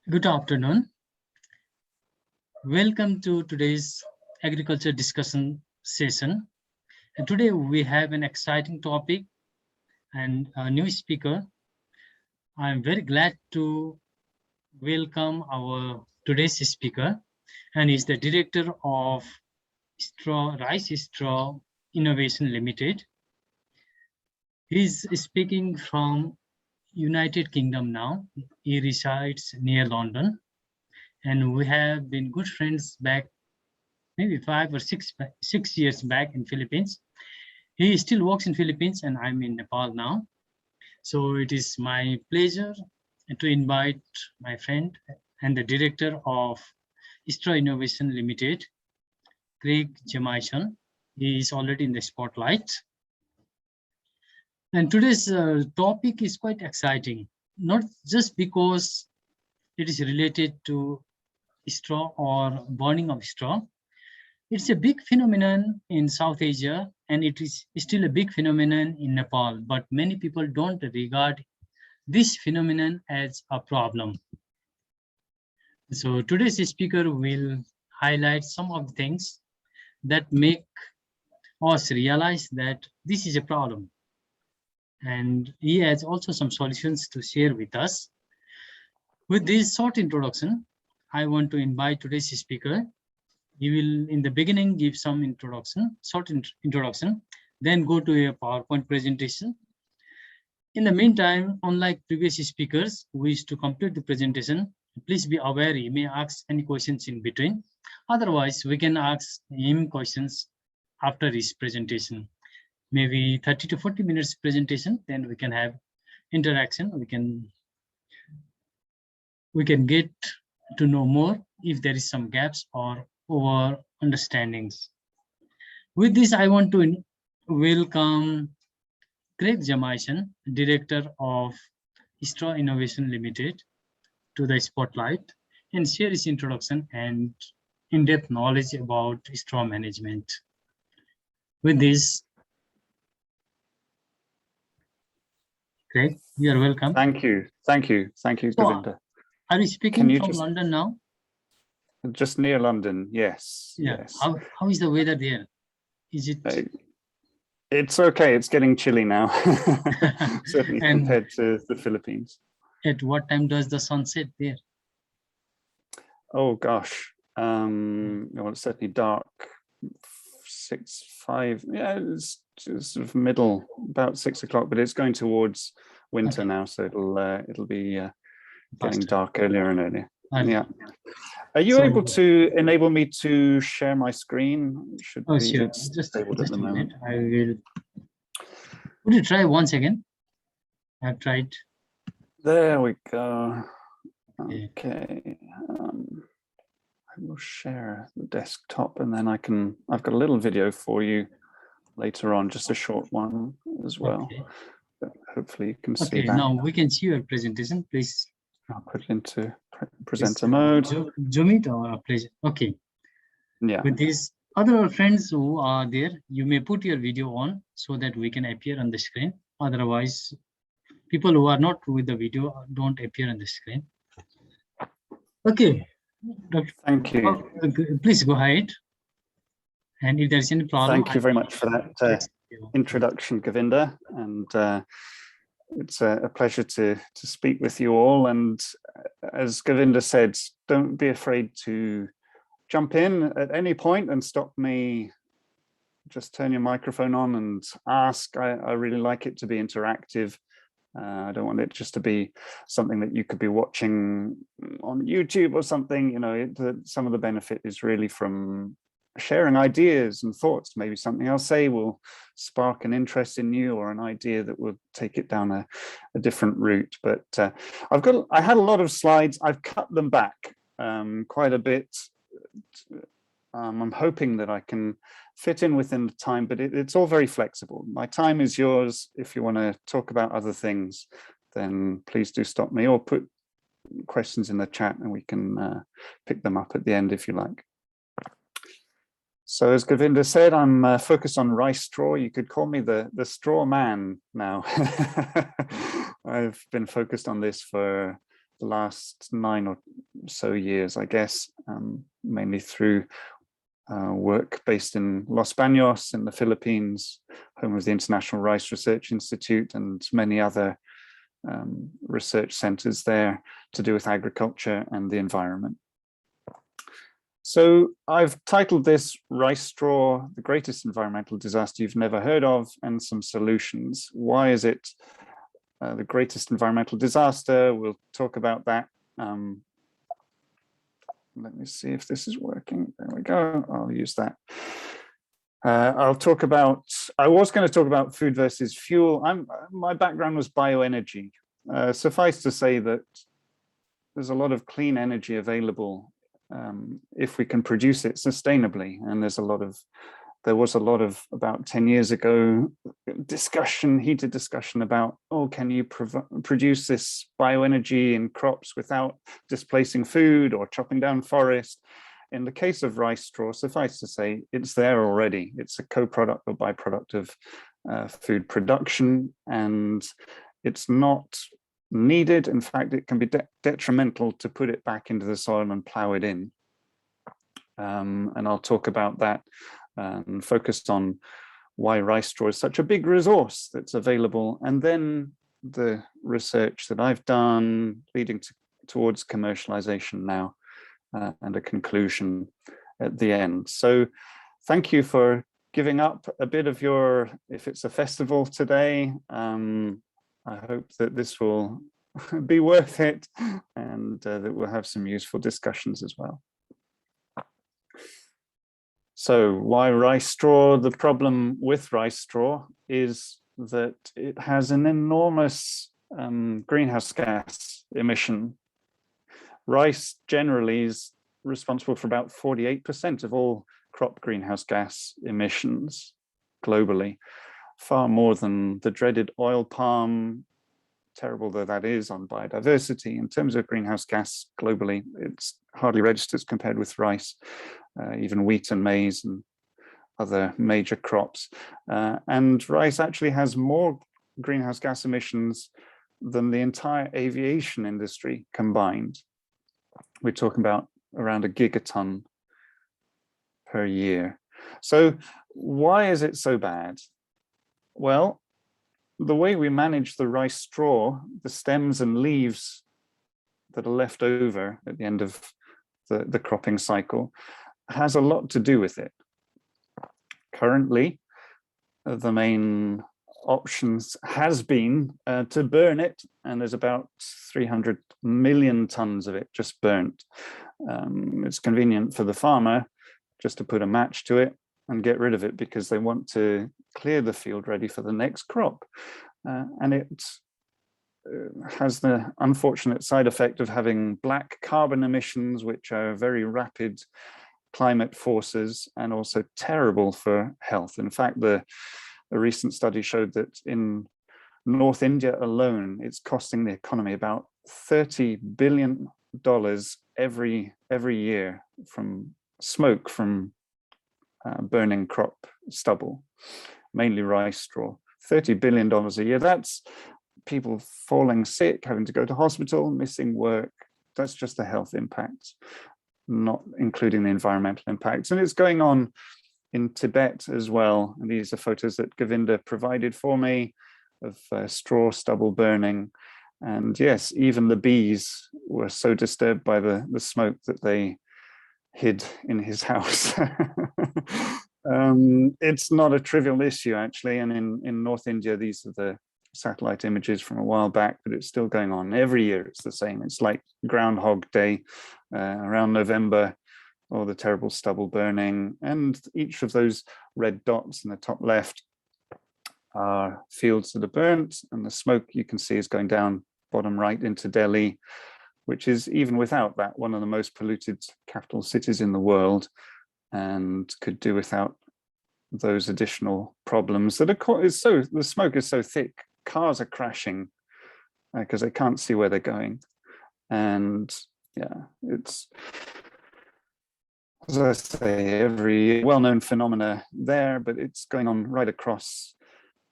Good afternoon. Welcome to today's agriculture discussion session. And today we have an exciting topic and a new speaker. I'm very glad to welcome our today's speaker, and he's the director of Rice Straw Innovation Limited. He's speaking from United Kingdom now. He resides near London. And we have been good friends back maybe 5 or 6 years back in Philippines. He still works in Philippines and I'm in Nepal now. So it is my pleasure to invite my friend and the director of Straw Innovation Limited, Craig Jamieson. He is already in the spotlight. And today's topic is quite exciting, not just because it is related to straw or burning of straw. It's a big phenomenon in South Asia, and it is still a big phenomenon in Nepal, but many people don't regard this phenomenon as a problem. So today's speaker will highlight some of the things that make us realize that this is a problem. And he has also some solutions to share with us. With this short introduction, I want to invite today's speaker. He will, in the beginning, give some short introduction, then go to a PowerPoint presentation. In the meantime, unlike previous speakers who wish to complete the presentation, please be aware he may ask any questions in between. Otherwise, we can ask him questions after his presentation. Maybe 30 to 40 minutes presentation, then we can have interaction. We can get to know more if there is some gaps or over understandings. With this, I want to welcome Craig Jamieson, Director of Straw Innovation Limited, to the spotlight and share his introduction and in-depth knowledge about straw management. With this, Craig, you are welcome. Thank you, Govinda. Are you speaking from London now? Just near London, yes. Yeah. Yes. How is the weather there? Is it? It's okay. It's getting chilly now, certainly compared to the Philippines. At what time does the sun set there? Oh gosh, well, it's certainly dark. 6, 5. Yeah, it's sort of middle, about 6 o'clock. But it's going towards winter now, so it'll be getting dark earlier and earlier. Yeah. Are you able to enable me to share my screen? Sure. Just a minute. I will. Would you try once again? I've tried. There we go. Okay. I will share the desktop, and then I've got a little video for you later on, just a short one as well. Okay. But hopefully you can see that. Now we can see your presentation, please. I'll put it into presenter mode. Zoom it or please. Okay. Yeah. With these other friends who are there, you may put your video on so that we can appear on the screen. Otherwise, people who are not with the video don't appear on the screen. Okay. Thank you. Please go ahead. And if there's any problem. Thank you very much for that introduction, Govinda. And it's a pleasure to speak with you all. And as Govinda said, don't be afraid to jump in at any point and stop me. Just turn your microphone on and ask. I really like it to be interactive. I don't want it just to be something that you could be watching on YouTube or something. You know, some of the benefit is really from sharing ideas and thoughts. Maybe something I'll say will spark an interest in you, or an idea that will take it down a different route. But I had a lot of slides. I've cut them back quite a bit. I'm hoping that I can fit in within the time, but it's all very flexible. My time is yours. If you want to talk about other things, then please do stop me or put questions in the chat, and we can pick them up at the end if you like. So as Govinda said, I'm focused on rice straw. You could call me the straw man now. I've been focused on this for the last 9 or so years, I guess, mainly through work based in Los Baños in the Philippines, home of the International Rice Research Institute, and many other research centers there to do with agriculture and the environment. So I've titled this Rice Straw, the greatest environmental disaster you've never heard of, and some solutions. Why is it the greatest environmental disaster? We'll talk about that. Let me see if this is working. There we go. I'll use that. I'll talk about, I was going to talk about food versus fuel. My background was bioenergy. Suffice to say that there's a lot of clean energy available if we can produce it sustainably. And there was a lot of about 10 years ago heated discussion about, oh, can you produce this bioenergy in crops without displacing food or chopping down forest? In the case of rice straw, suffice to say, it's there already. It's a co-product or byproduct of food production, and it's not needed. In fact, it can be detrimental to put it back into the soil and plow it in. And I'll talk about that and focused on why rice straw is such a big resource that's available, and then the research that I've done leading towards commercialization now, and a conclusion at the end. So thank you for giving up a bit of your, if it's a festival today, I hope that this will be worth it, and that we'll have some useful discussions as well. So why rice straw? The problem with rice straw is that it has an enormous greenhouse gas emission. Rice generally is responsible for about 48% of all crop greenhouse gas emissions globally, far more than the dreaded oil palm, terrible though that is on biodiversity. In terms of greenhouse gas globally, it's hardly registers compared with rice, even wheat and maize and other major crops. And rice actually has more greenhouse gas emissions than the entire aviation industry combined. We're talking about around a gigaton per year. So why is it so bad? Well, the way we manage the rice straw, the stems and leaves that are left over at the end of the cropping cycle, has a lot to do with it. Currently, the main options has been to burn it, and there's about 300 million tons of it just burnt. It's convenient for the farmer just to put a match to it and get rid of it because they want to clear the field ready for the next crop. And it has the unfortunate side effect of having black carbon emissions, which are very rapid climate forces and also terrible for health. In fact, a recent study showed that in North India alone, it's costing the economy about $30 billion every year from smoke from burning crop stubble, mainly rice straw. $30 billion a year. That's people falling sick, having to go to hospital, missing work. That's just the health impacts, not including the environmental impacts. And it's going on in Tibet as well. And these are photos that Govinda provided for me of straw stubble burning. And yes, even the bees were so disturbed by the smoke that they hid in his house. It's not a trivial issue, actually. And in North India, these are the satellite images from a while back, but it's still going on. Every year it's the same. It's like Groundhog Day around November, all the terrible stubble burning. And each of those red dots in the top left are fields that are burnt, and the smoke you can see is going down bottom right into Delhi, which is, even without that, one of the most polluted capital cities in the world, and could do without those additional problems that are the smoke is so thick, cars are crashing because they can't see where they're going. And yeah, it's, as I say, every well-known phenomena there, but it's going on right across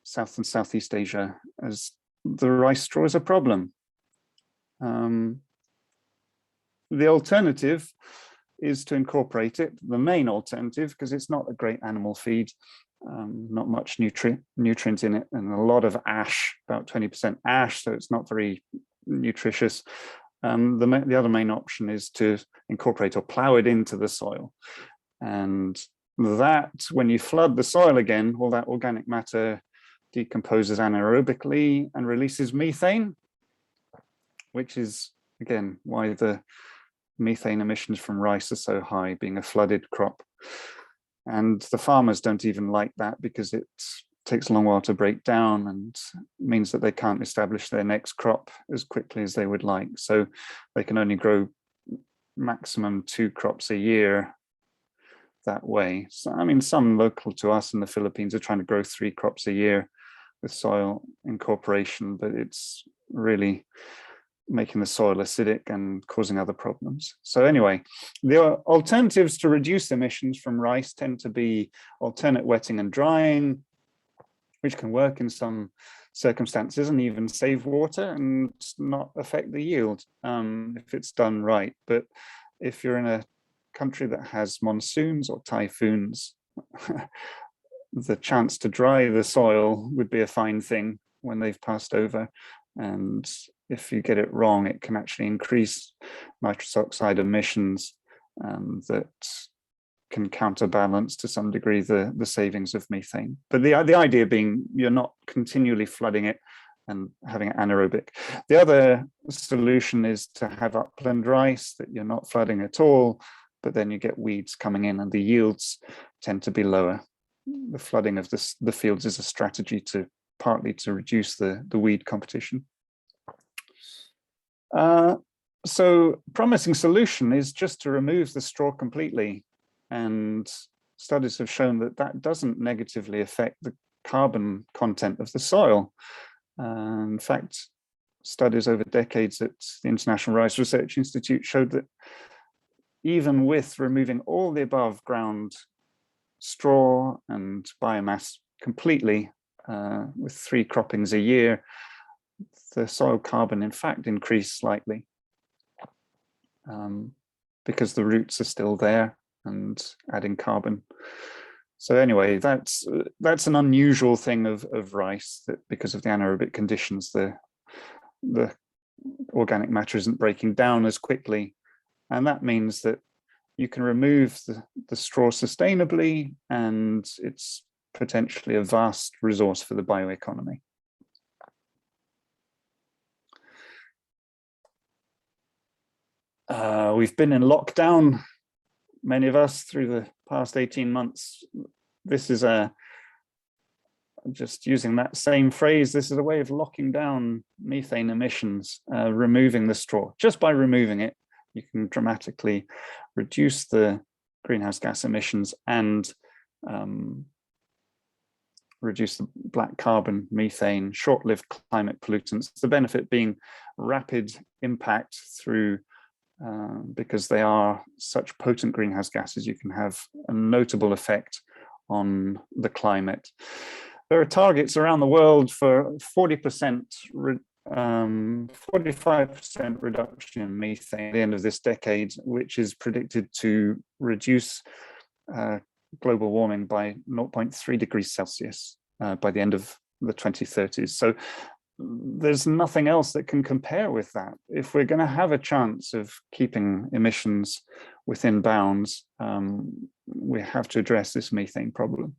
South and Southeast Asia as the rice straw is a problem. the alternative is to incorporate it, the main alternative, because it's not a great animal feed, not much nutrient in it, and a lot of ash, about 20% ash, so it's not very nutritious. The other main option is to incorporate or plow it into the soil. And that, when you flood the soil again, all that organic matter decomposes anaerobically and releases methane, which is, again, why the methane emissions from rice are so high, being a flooded crop. And the farmers don't even like that, because it takes a long while to break down and means that they can't establish their next crop as quickly as they would like. So they can only grow maximum 2 crops a year that way. So, I mean, some local to us in the Philippines are trying to grow 3 crops a year with soil incorporation, but it's really making the soil acidic and causing other problems. So anyway, the alternatives to reduce emissions from rice tend to be alternate wetting and drying, which can work in some circumstances and even save water and not affect the yield if it's done right. But if you're in a country that has monsoons or typhoons, the chance to dry the soil would be a fine thing when they've passed over. And if you get it wrong, it can actually increase nitrous oxide emissions that can counterbalance to some degree the savings of methane. But the idea being you're not continually flooding it and having it anaerobic. The other solution is to have upland rice that you're not flooding at all, but then you get weeds coming in and the yields tend to be lower. The flooding of the fields is a strategy to partly to reduce the weed competition. So promising solution is just to remove the straw completely. And studies have shown that that doesn't negatively affect the carbon content of the soil. In fact, studies over decades at the International Rice Research Institute showed that even with removing all the above ground straw and biomass completely, with 3 croppings a year, the soil carbon in fact increased slightly because the roots are still there and adding carbon. So anyway, that's an unusual thing of rice, that because of the anaerobic conditions, the organic matter isn't breaking down as quickly, and that means that you can remove the straw sustainably, and it's potentially a vast resource for the bioeconomy. We've been in lockdown, many of us, through the past 18 months. This is just using that same phrase, this is a way of locking down methane emissions, removing the straw. Just by removing it, you can dramatically reduce the greenhouse gas emissions and reduce the black carbon, methane, short-lived climate pollutants. The benefit being rapid impact through, because they are such potent greenhouse gases, you can have a notable effect on the climate. There are targets around the world for 40%, 45% reduction in methane at the end of this decade, which is predicted to reduce global warming by 0.3 degrees Celsius by the end of the 2030s. So there's nothing else that can compare with that. If we're going to have a chance of keeping emissions within bounds, we have to address this methane problem.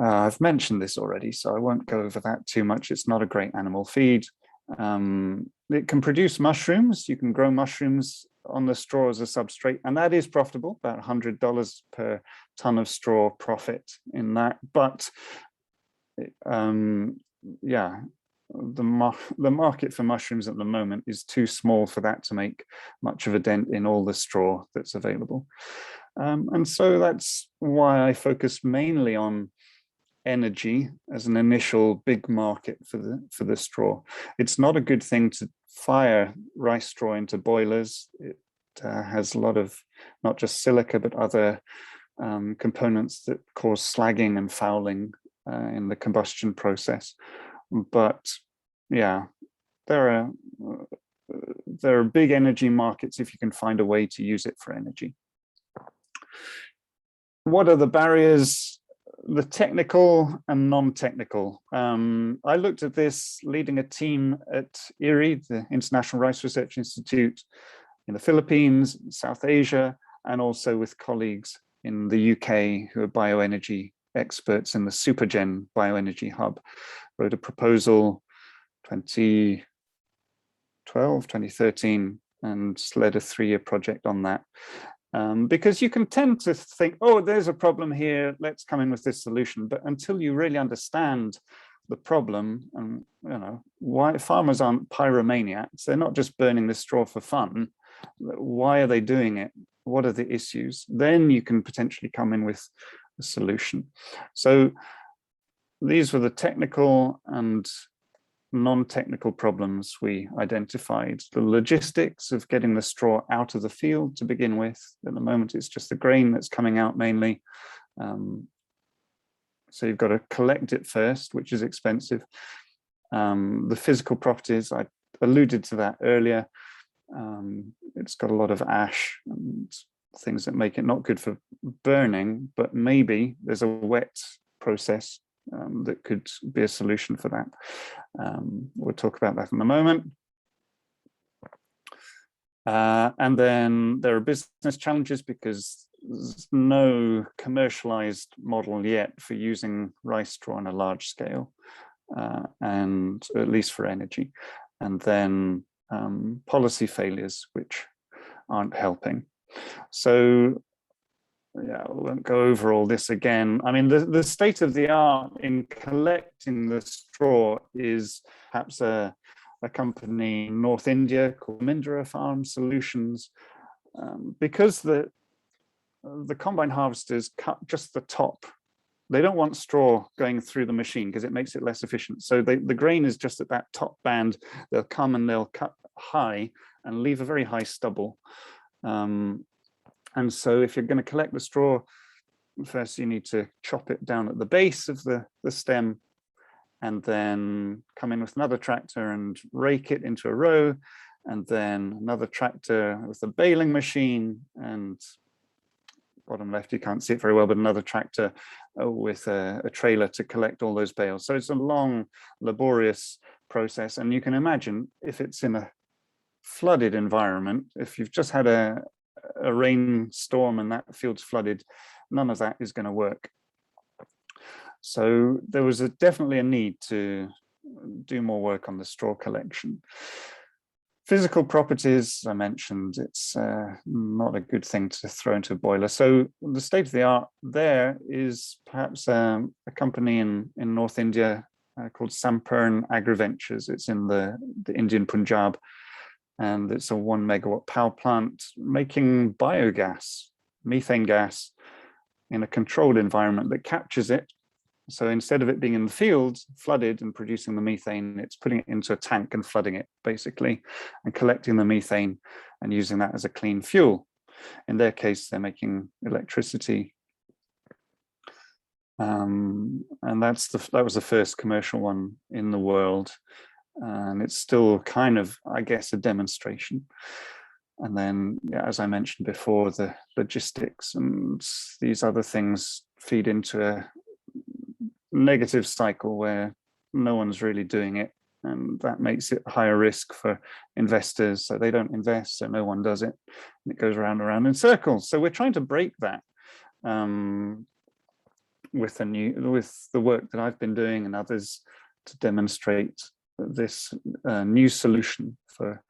I've mentioned this already, so I won't go over that too much. It's not a great animal feed. It can produce mushrooms. You can grow mushrooms on the straw as a substrate, and that is profitable, about $100 per ton of straw profit in that. But yeah, the market for mushrooms at the moment is too small for that to make much of a dent in all the straw that's available. And so that's why I focus mainly on energy as an initial big market for the straw. It's not a good thing to fire rice straw into boilers. It has a lot of not just silica but other components that cause slagging and fouling in the combustion process. But yeah, there are there are big energy markets if you can find a way to use it for energy. What are the barriers? The technical and non-technical. I looked at this leading a team at IRI, the International Rice Research Institute in the Philippines, South Asia, and also with colleagues in the UK who are bioenergy experts in the Supergen Bioenergy Hub. Wrote a proposal 2012, 2013, and led a 3-year project on that. Because you can tend to think, oh, there's a problem here, let's come in with this solution. But until you really understand the problem, and why farmers aren't pyromaniacs, they're not just burning the straw for fun. Why are they doing it? What are the issues? Then you can potentially come in with a solution. So these were the technical and non-technical problems we identified. The logistics of getting the straw out of the field to begin with. At the moment, it's just the grain that's coming out mainly. So you've got to collect it first, which is expensive. The physical properties, I alluded to that earlier. It's got a lot of ash and things that make it not good for burning, but maybe there's a wet process that could be a solution for that. We'll talk about that in a moment. And then there are business challenges because there's no commercialized model yet for using rice straw on a large scale, and at least for energy. And then policy failures, which aren't helping. So yeah, we won't go over all this again. I mean, the state of the art in collecting the straw is perhaps a company in North India called Mindra Farm Solutions, because the combine harvesters cut just the top. They don't want straw going through the machine because it makes it less efficient. So the grain is just at that top band. They'll come and they'll cut high and leave a very high stubble. And so if you're going to collect the straw, first you need to chop it down at the base of the stem, and then come in with another tractor and rake it into a row, and then another tractor with a baling machine, and bottom left, you can't see it very well, but another tractor with a trailer to collect all those bales. So it's a long, laborious process. And you can imagine if it's in a flooded environment, if you've just had a rainstorm and that field's flooded, none of that is going to work. So there was definitely a need to do more work on the straw collection. Physical properties, I mentioned, it's not a good thing to throw into a boiler. So the state of the art there is perhaps a company in North India called Sampurn Agri-Ventures. It's in the Indian Punjab, and it's a 1 megawatt power plant making biogas, methane gas, in a controlled environment that captures it. So instead of it being in the field, flooded and producing the methane, it's putting it into a tank and flooding it, basically, and collecting the methane and using that as a clean fuel. In their case, they're making electricity. And that was the first commercial one in the world. And it's still kind of, I guess, a demonstration. And then, yeah, as I mentioned before, the logistics and these other things feed into a negative cycle where no one's really doing it, and that makes it higher risk for investors, so they don't invest, so no one does it, and it goes round and round in circles. So we're trying to break that with the work that I've been doing and others to demonstrate this new solution for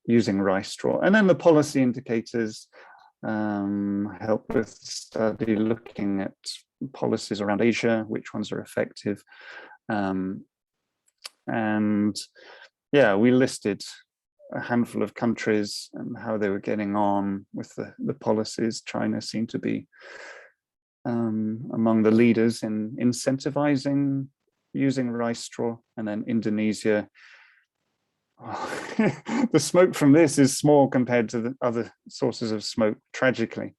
using rice straw. And then the policy indicators help with study looking at policies around Asia, which ones are effective. And yeah, we listed a handful of countries and how they were getting on with the policies. China seemed to be among the leaders in incentivizing using rice straw, and then Indonesia. The smoke from this is small compared to the other sources of smoke, tragically,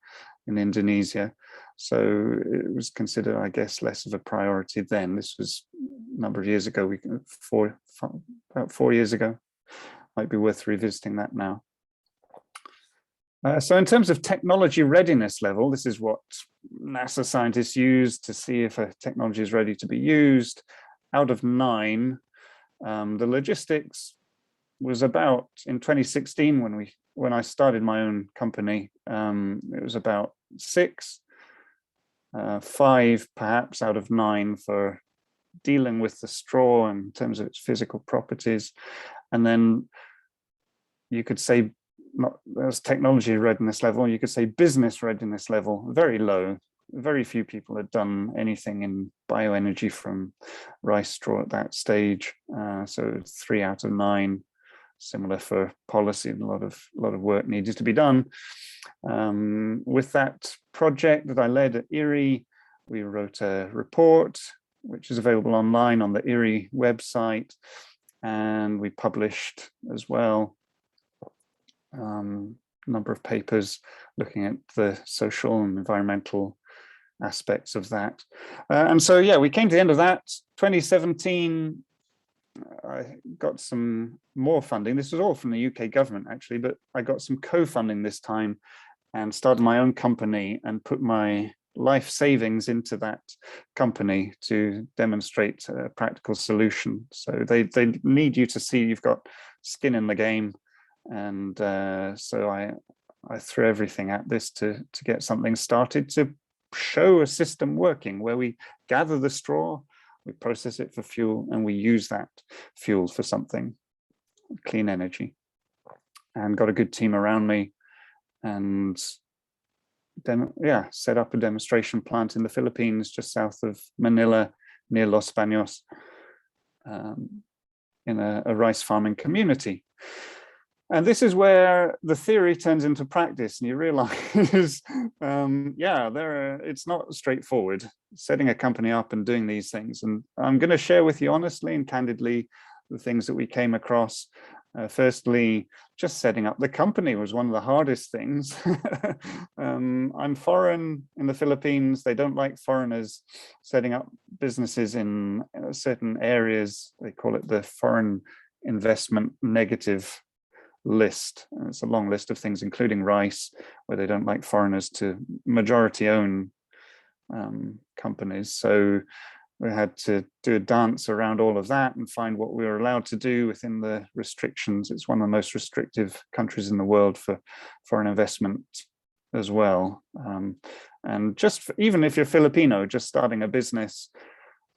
in Indonesia. So it was considered, I guess, less of a priority then. This was a number of years ago, about 4 years ago. might be worth revisiting that now. So in terms of technology readiness level, this is what NASA scientists use to see if a technology is ready to be used. Out of 9, the logistics was about, in 2016 when I started my own company, it was about 6, 5 perhaps out of 9 for dealing with the straw in terms of its physical properties. And then you could say, not as technology readiness level, you could say business readiness level, very low. Very few people had done anything in bioenergy from rice straw at that stage. So 3 out of 9. Similar for policy, and a lot of work needed to be done. With that project that I led at IRI, we wrote a report which is available online on the IRI website, and we published as well a number of papers looking at the social and environmental aspects of that. And so, yeah, we came to the end of that. 2017, I got some more funding. This was all from the UK government, actually, but I got some co-funding this time and started my own company and put my life savings into that company to demonstrate a practical solution. So they need you to see you've got skin in the game. And so I threw everything at this to get something started, to show a system working where we gather the straw, we process it for fuel, and we use that fuel for something, clean energy. And got a good team around me, and set up a demonstration plant in the Philippines, just south of Manila, near Los Baños, in a rice farming community. And this is where the theory turns into practice, and you realize, it's not straightforward setting a company up and doing these things. And I'm going to share with you honestly and candidly the things that we came across. Firstly, just setting up the company was one of the hardest things. I'm foreign in the Philippines. They don't like foreigners setting up businesses in certain areas. They call it the foreign investment negative list. And it's a long list of things, including rice, where they don't like foreigners to majority own companies. So we had to do a dance around all of that and find what we were allowed to do within the restrictions. It's one of the most restrictive countries in the world for foreign investment as well. And even if you're Filipino, just starting a business,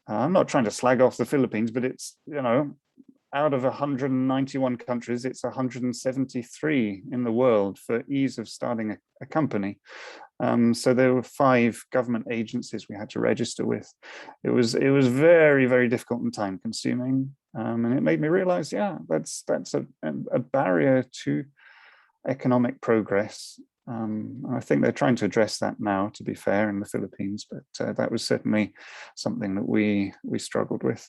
I'm not trying to slag off the Philippines, but it's, out of 191 countries, it's 173 in the world for ease of starting a company. So there were 5 government agencies we had to register with. It was very, very difficult and time consuming. And it made me realize, that's a barrier to economic progress. I think they're trying to address that now, to be fair, in the Philippines, but that was certainly something that we struggled with.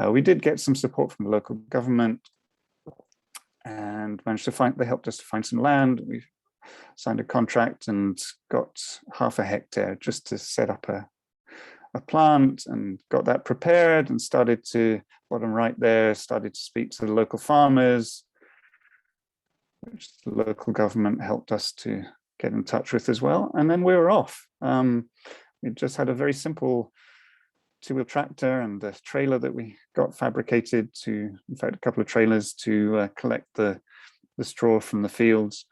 We did get some support from the local government and managed to they helped us to find some land. We signed a contract and got half a hectare just to set up a plant, and got that prepared and started to, bottom right there, started to speak to the local farmers, which the local government helped us to get in touch with as well. And then we were off. We just had a very simple 2-wheel tractor and a trailer that we got fabricated in fact, a couple of trailers to collect the straw from the fields,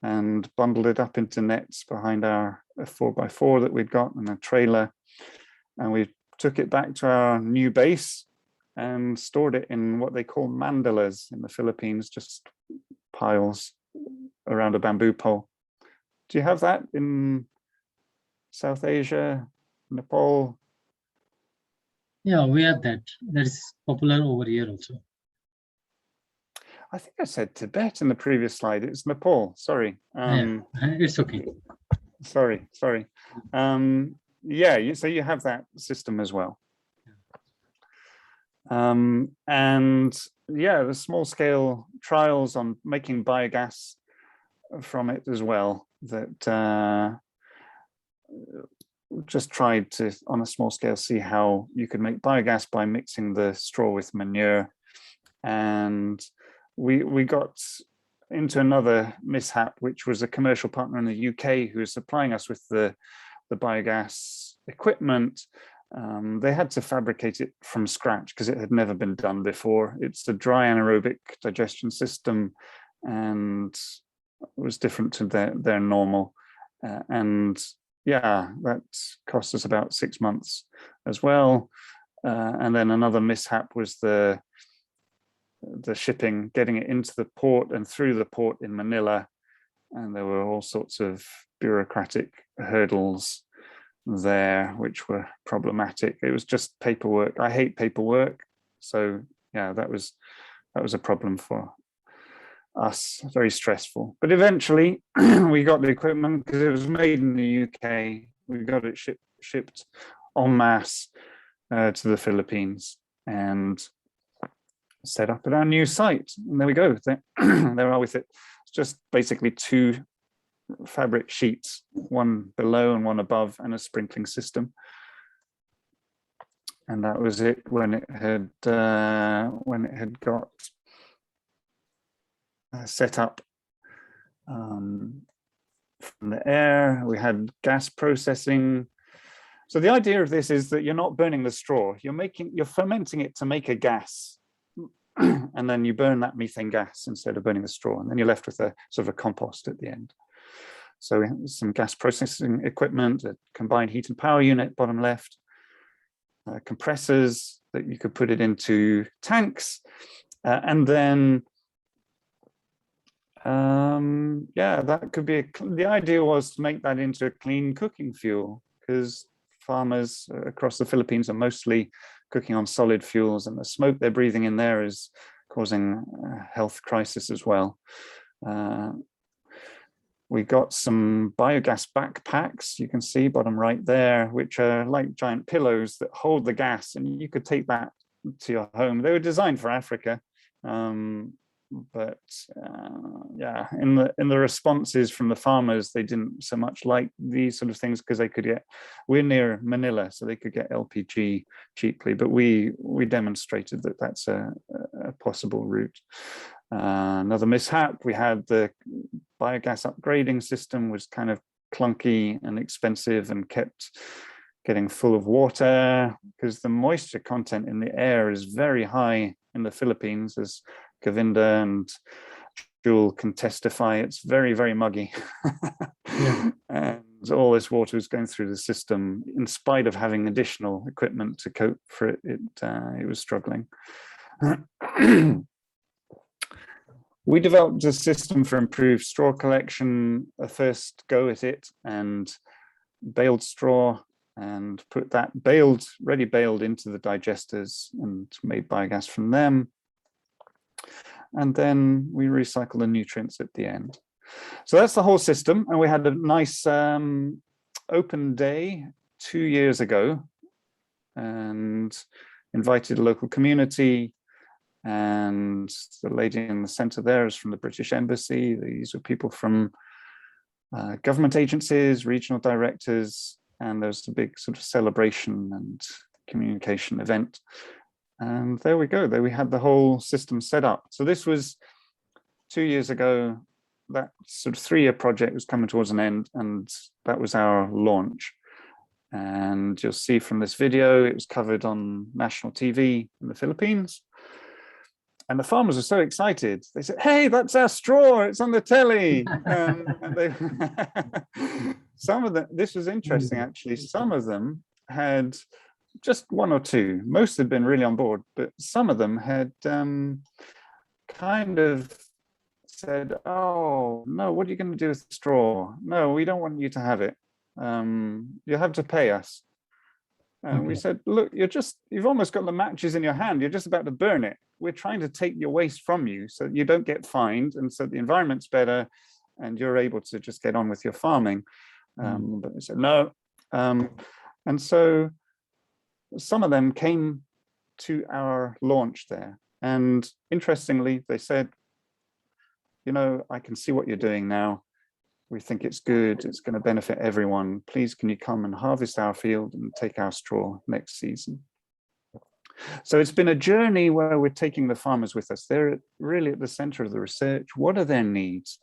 and bundled it up into nets behind our 4x4 that we'd got, and a trailer. And we took it back to our new base and stored it in what they call mandalas in the Philippines, just piles around a bamboo pole. Do you have that in South Asia, Nepal? Yeah, we have that. That is popular over here also. I think I said Tibet in the previous slide. It's Nepal. Sorry. It's okay. Sorry. So you have that system as well. The small scale trials on making biogas from it as well, that just tried to, on a small scale, see how you could make biogas by mixing the straw with manure. And we got into another mishap, which was a commercial partner in the UK who was supplying us with the biogas equipment. They had to fabricate it from scratch because it had never been done before. It's a dry anaerobic digestion system, and it was different to their normal. And yeah, that cost us about 6 months as well. And then another mishap was the shipping, getting it into the port and through the port in Manila. And there were all sorts of bureaucratic hurdles there, which were problematic. It was just paperwork. I hate paperwork. So yeah, that was a problem for us, very stressful. But eventually we got the equipment because it was made in the UK. We got it shipped en masse to the Philippines and set up at our new site. And there we go. There are with it. It's just basically 2 fabric sheets, one below and one above, and a sprinkling system. And that was it when it had got set up from the air. We had gas processing. So the idea of this is that you're not burning the straw. You're fermenting it to make a gas, and then you burn that methane gas instead of burning the straw, and then you're left with a sort of a compost at the end. So we have some gas processing equipment, a combined heat and power unit, bottom left, compressors that you could put it into tanks, and then yeah, that could be the idea was to make that into a clean cooking fuel, because farmers across the Philippines are mostly cooking on solid fuels, and the smoke they're breathing in there is causing a health crisis as well. We got some biogas backpacks, you can see bottom right there, which are like giant pillows that hold the gas, and you could take that to your home. They were designed for Africa, but yeah, in the responses from the farmers, they didn't so much like these sort of things because we're near Manila, so they could get LPG cheaply. But we demonstrated that that's a possible route. Another mishap, we had the biogas upgrading system was kind of clunky and expensive and kept getting full of water because the moisture content in the air is very high in the Philippines, as Govinda and Jewel can testify. It's very, very muggy. Yeah. And all this water was going through the system. In spite of having additional equipment to cope for it, it was struggling. We developed a system for improved straw collection, a first go at it, and baled straw, and put that ready baled into the digesters and made biogas from them. And then we recycle the nutrients at the end. So that's the whole system. And we had a nice open day 2 years ago and invited a local community. And the lady in the center there is from the British Embassy. These were people from government agencies, regional directors, and there's a big sort of celebration and communication event. And there we go. There we had the whole system set up. So this was 2 years ago. That sort of 3-year project was coming towards an end, and that was our launch. And you'll see from this video, it was covered on national TV in the Philippines. And the farmers were so excited. They said, "Hey, that's our straw. It's on the telly." And they, some of them, this was interesting actually, some of them had just 1 or 2. Most had been really on board, but some of them had kind of said, "Oh, no, what are you going to do with the straw? No, we don't want you to have it. You have to pay us." And we said, "Look, you've almost got the matches in your hand. You're just about to burn it. We're trying to take your waste from you so you don't get fined, and so the environment's better and you're able to just get on with your farming." But they said no. And so some of them came to our launch there. And interestingly, they said, "You know, I can see what you're doing now. We think it's good. It's going to benefit everyone. Please, can you come and harvest our field and take our straw next season?" So it's been a journey where we're taking the farmers with us. They're really at the center of the research. What are their needs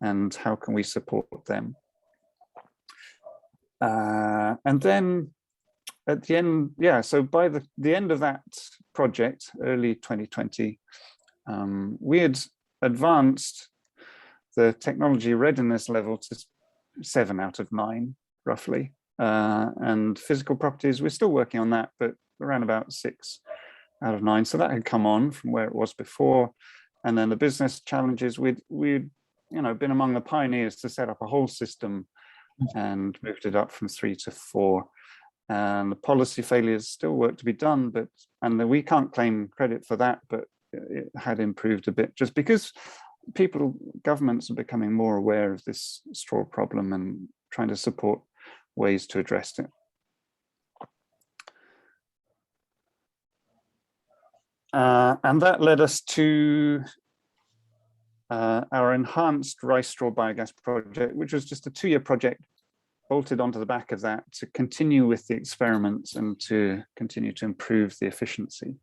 and how can we support them? And then at the end, so by the end of that project, early 2020, we had advanced the technology readiness level to 7 out of 9, roughly. And physical properties, we're still working on that, but around about 6 out of 9. So that had come on from where it was before. And then the business challenges, we'd been among the pioneers to set up a whole system and moved it up from 3 to 4. And the policy failures still work to be done, we can't claim credit for that, but it had improved a bit just because governments are becoming more aware of this straw problem and trying to support ways to address it. And that led us to our enhanced rice straw biogas project, which was just a 2-year project bolted onto the back of that to continue with the experiments and to continue to improve the efficiency.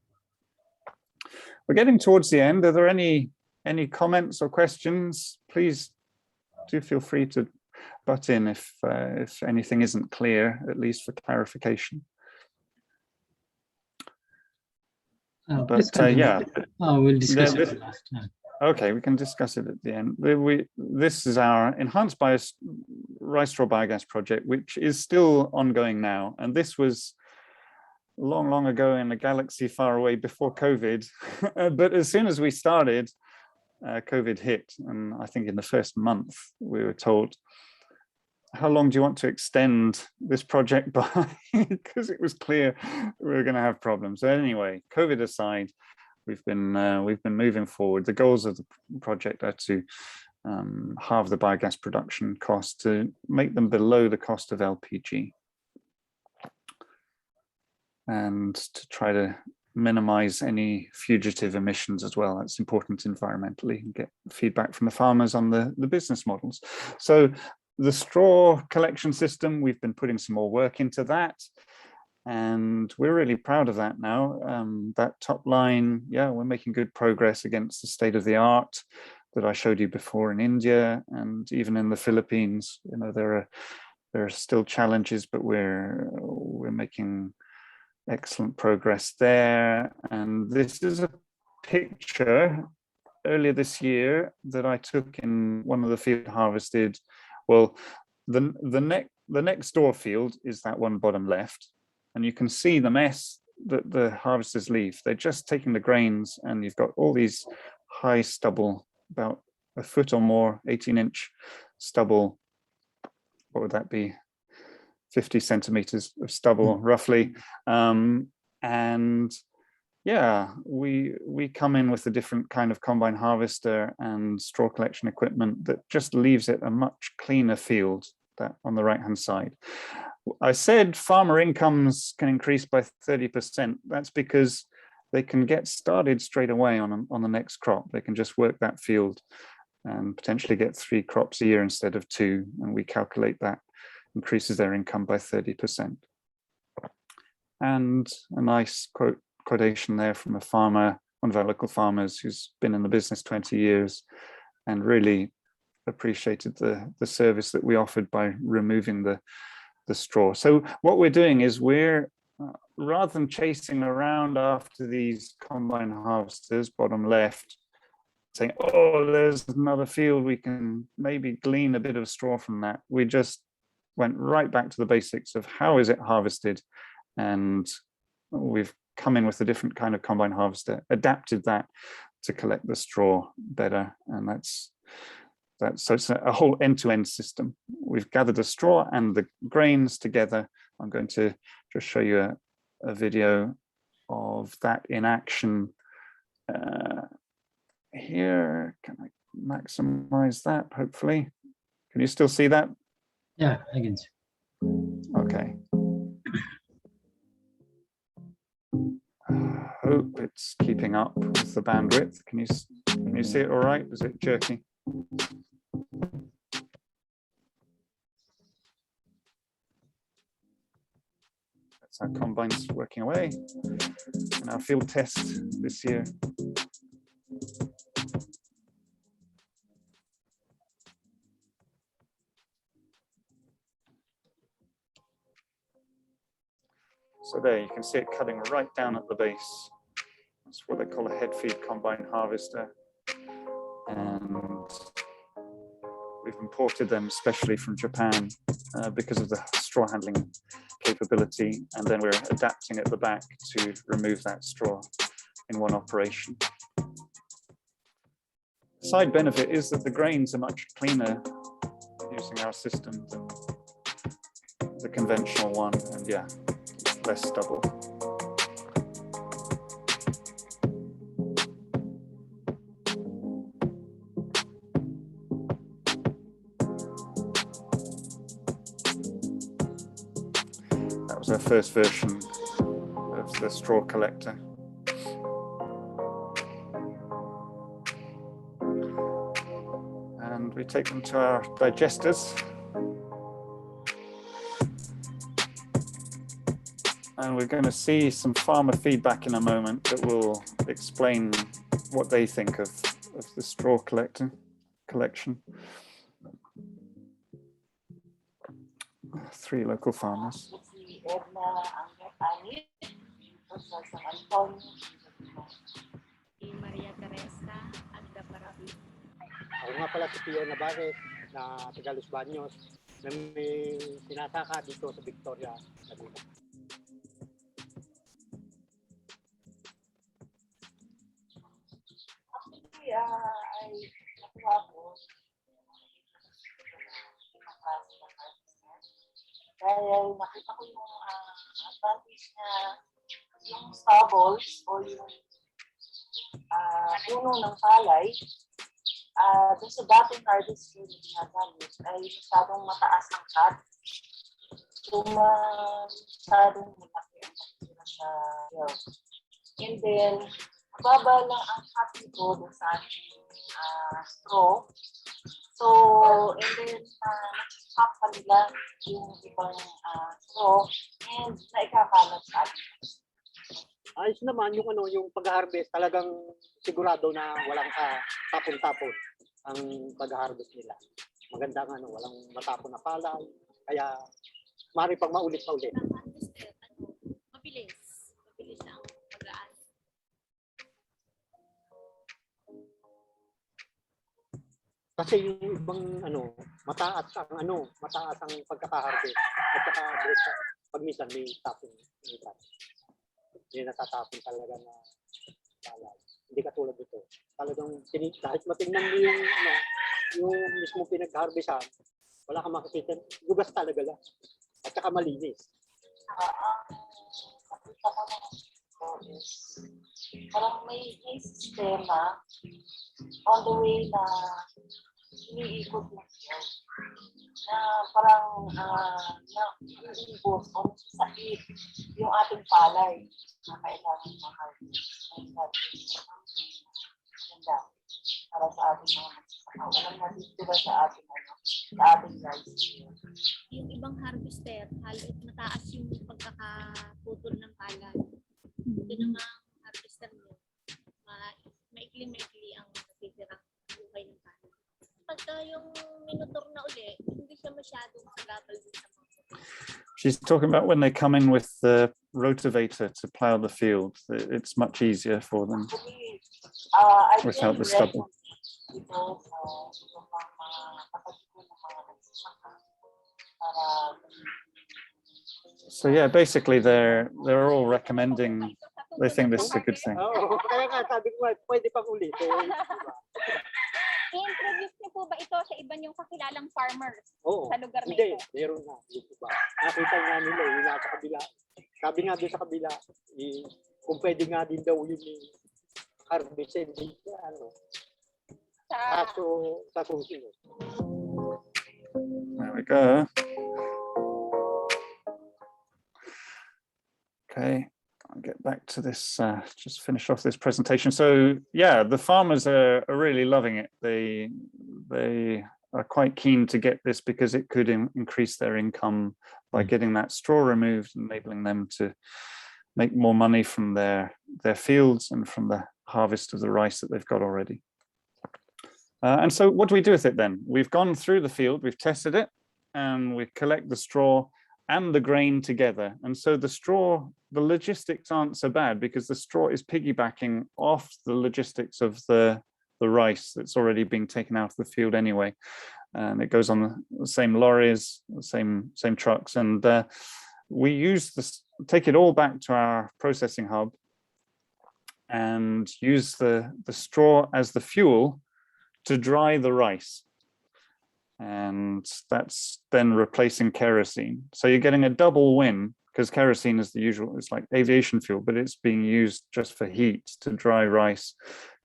We're getting towards the end. Are there any comments or questions? Please do feel free to butt in if anything isn't clear, at least for clarification. We'll discuss it last time. Okay, we can discuss it at the end. This is our enhanced rice straw biogas project, which is still ongoing now. And this was long, long ago in a galaxy far away before COVID. But as soon as we started, COVID hit. And I think in the first month, we were told, how long do you want to extend this project by? Because it was clear we were going to have problems. So anyway, COVID aside, we've been moving forward. The goals of the project are to halve the biogas production cost, to make them below the cost of LPG, and to try to minimize any fugitive emissions as well. That's important environmentally, and get feedback from the farmers on the business models. So the straw collection system, we've been putting some more work into that. And we're really proud of that now. That top line, we're making good progress against the state of the art that I showed you before in India, and even in the Philippines. There are still challenges, but we're making excellent progress there. And this is a picture earlier this year that I took in one of the field harvested. Well, the next door field is that one bottom left. And you can see the mess that the harvesters leave. They're just taking the grains, and you've got all these high stubble, about a foot or more, 18-inch stubble. What would that be? 50 centimeters of stubble, roughly. And yeah, we come in with a different kind of combine harvester and straw collection equipment that just leaves it a much cleaner field, that on the right-hand side. I said farmer incomes can increase by 30%. That's because they can get started straight away on the next crop. They can just work that field and potentially get 3 crops a year instead of 2. And we calculate that increases their income by 30%. And a nice quotation there from a farmer, one of our local farmers who's been in the business 20 years and really appreciated the service that we offered by removing the straw. So what we're doing is we're, rather than chasing around after these combine harvesters, bottom left, saying, oh, there's another field, we can maybe glean a bit of straw from that. We just went right back to the basics of how is it harvested, and we've come in with a different kind of combine harvester, adapted that to collect the straw better, and so it's a whole end-to-end system. We've gathered the straw and the grains together. I'm going to just show you a video of that in action here. Can I maximize that, hopefully? Can you still see that? Yeah, I can see. Okay. Hope it's keeping up with the bandwidth. Can you see it all right? Is it jerky? That's our combines working away. And our field test this year. So there you can see it cutting right down at the base. That's what they call a head feed combine harvester. And we've imported them especially from Japan because of the straw handling capability. And then we're adapting at the back to remove that straw in one operation. The side benefit is that the grains are much cleaner using our system than the conventional one. And yeah, less stubble. That was our first version of the straw collector. And we take them to our digesters. And we're going to see some farmer feedback in a moment that will explain what they think of the straw collection. 3 local farmers. Ako nga pala si Pio Navarre na taga Los Baños na may sinasaka dito sa Victoria, Laguna. Ay nakuha ko dahil nakita ko yung advantage na yung stubbles o yung puno ng palay dun sa dating harvest field na ginagamit ay masyadong mataas ang cut. So masyadong malaki ang pagkira sa health. And then mababa lang ang cut nito dun sa straw. So, and then nag-stop pa nila yung ibang straw and naikakalat sa atin. Ayos naman yung yung pag-harvest, talagang sigurado na walang tapon-tapon ang pag-harvest nila. Maganda nga walang matapon na palay, kaya maaari pang maulit pa ulit. Mabilis ang pag-aan. Kasi yung ibang mataas ang pagkaka-harvest at saka pag minsan may tapon. Hindi natatapon talaga na palay. Hindi katulad dito. Talagang kahit matingnan mo yung mismo pinag-harvestan, wala kang makikita. Gugas talaga lang. At saka malinis. Nakita ko na parang may sistema on the way na iniikot yung field na parang naiibos o sakit yung ating palay na kailangan ma-harvest. Ganda para sa ating mga magsasaka. Walang natitira sa ating rice field. Yung ibang harvester, halos mataas yung pagkakaputol ng palay. Ito namang harvester mo, maikli-maikli ang natitirang buhay ng palay. Pagka yung minutor na uli, hindi siya masyadong sagabal din sa mga. She's talking about when they come in with the rotavator to plow the field. It's much easier for them without the stubble. So yeah, basically they're all recommending. They think this is a good thing. Oo, kaya nga sabi ko pwede pang ulit. I-introduce niyo po ba ito sa iba niyong kakilalang farmers sa lugar na hindi, ito? meron na. Diba? Nakita nga nila yung nasa kabila. Sabi nga doon sa kabila, kung pwede nga din daw yung harvested dito, sa susunod. There we go. Okay, I'll get back to this, just finish off this presentation. So yeah, the farmers are really loving it. They are quite keen to get this because it could increase their income by getting that straw removed, enabling them to make more money from their fields and from the harvest of the rice that they've got already. And so what do we do with it then? We've gone through the field, we've tested it, and we collect the straw and the grain together. And so the straw, the logistics aren't so bad because the straw is piggybacking off the logistics of the rice that's already being taken out of the field anyway. And it goes on the same lorries, the same trucks. And we use this, take it all back to our processing hub and use the straw as the fuel to dry the rice. And that's then replacing kerosene. So you're getting a double win, because kerosene is the usual, it's like aviation fuel, but it's being used just for heat to dry rice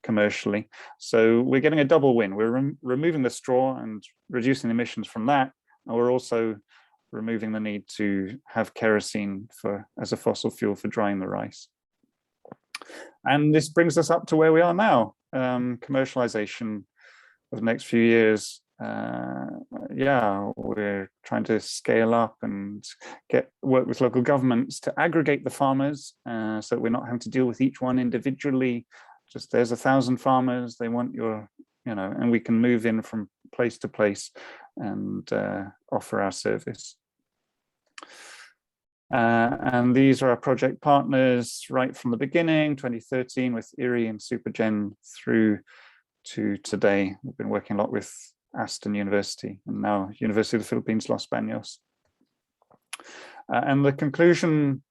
commercially. So we're getting a double win. We're removing the straw and reducing emissions from that, and we're also removing the need to have kerosene as a fossil fuel for drying the rice. And this brings us up to where we are now. Commercialization for the next few years. Yeah, we're trying to scale up and work with local governments to aggregate the farmers, so that we're not having to deal with each one individually. Just there's 1,000 farmers, they want your, and we can move in from place to place and offer our service. And these are our project partners right from the beginning, 2013 with IRI and Supergen through to today. We've been working a lot with Aston University and now University of the Philippines, Los Baños. And the conclusion,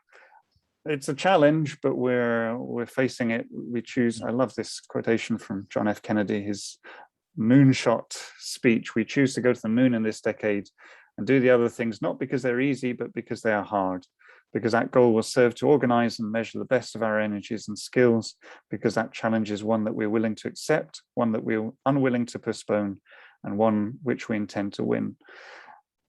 it's a challenge, but we're facing it. We choose, I love this quotation from John F. Kennedy, his moonshot speech. We choose to go to the moon in this decade and do the other things, not because they're easy, but because they are hard. Because that goal will serve to organize and measure the best of our energies and skills, because that challenge is one that we're willing to accept, one that we're unwilling to postpone, and one which we intend to win.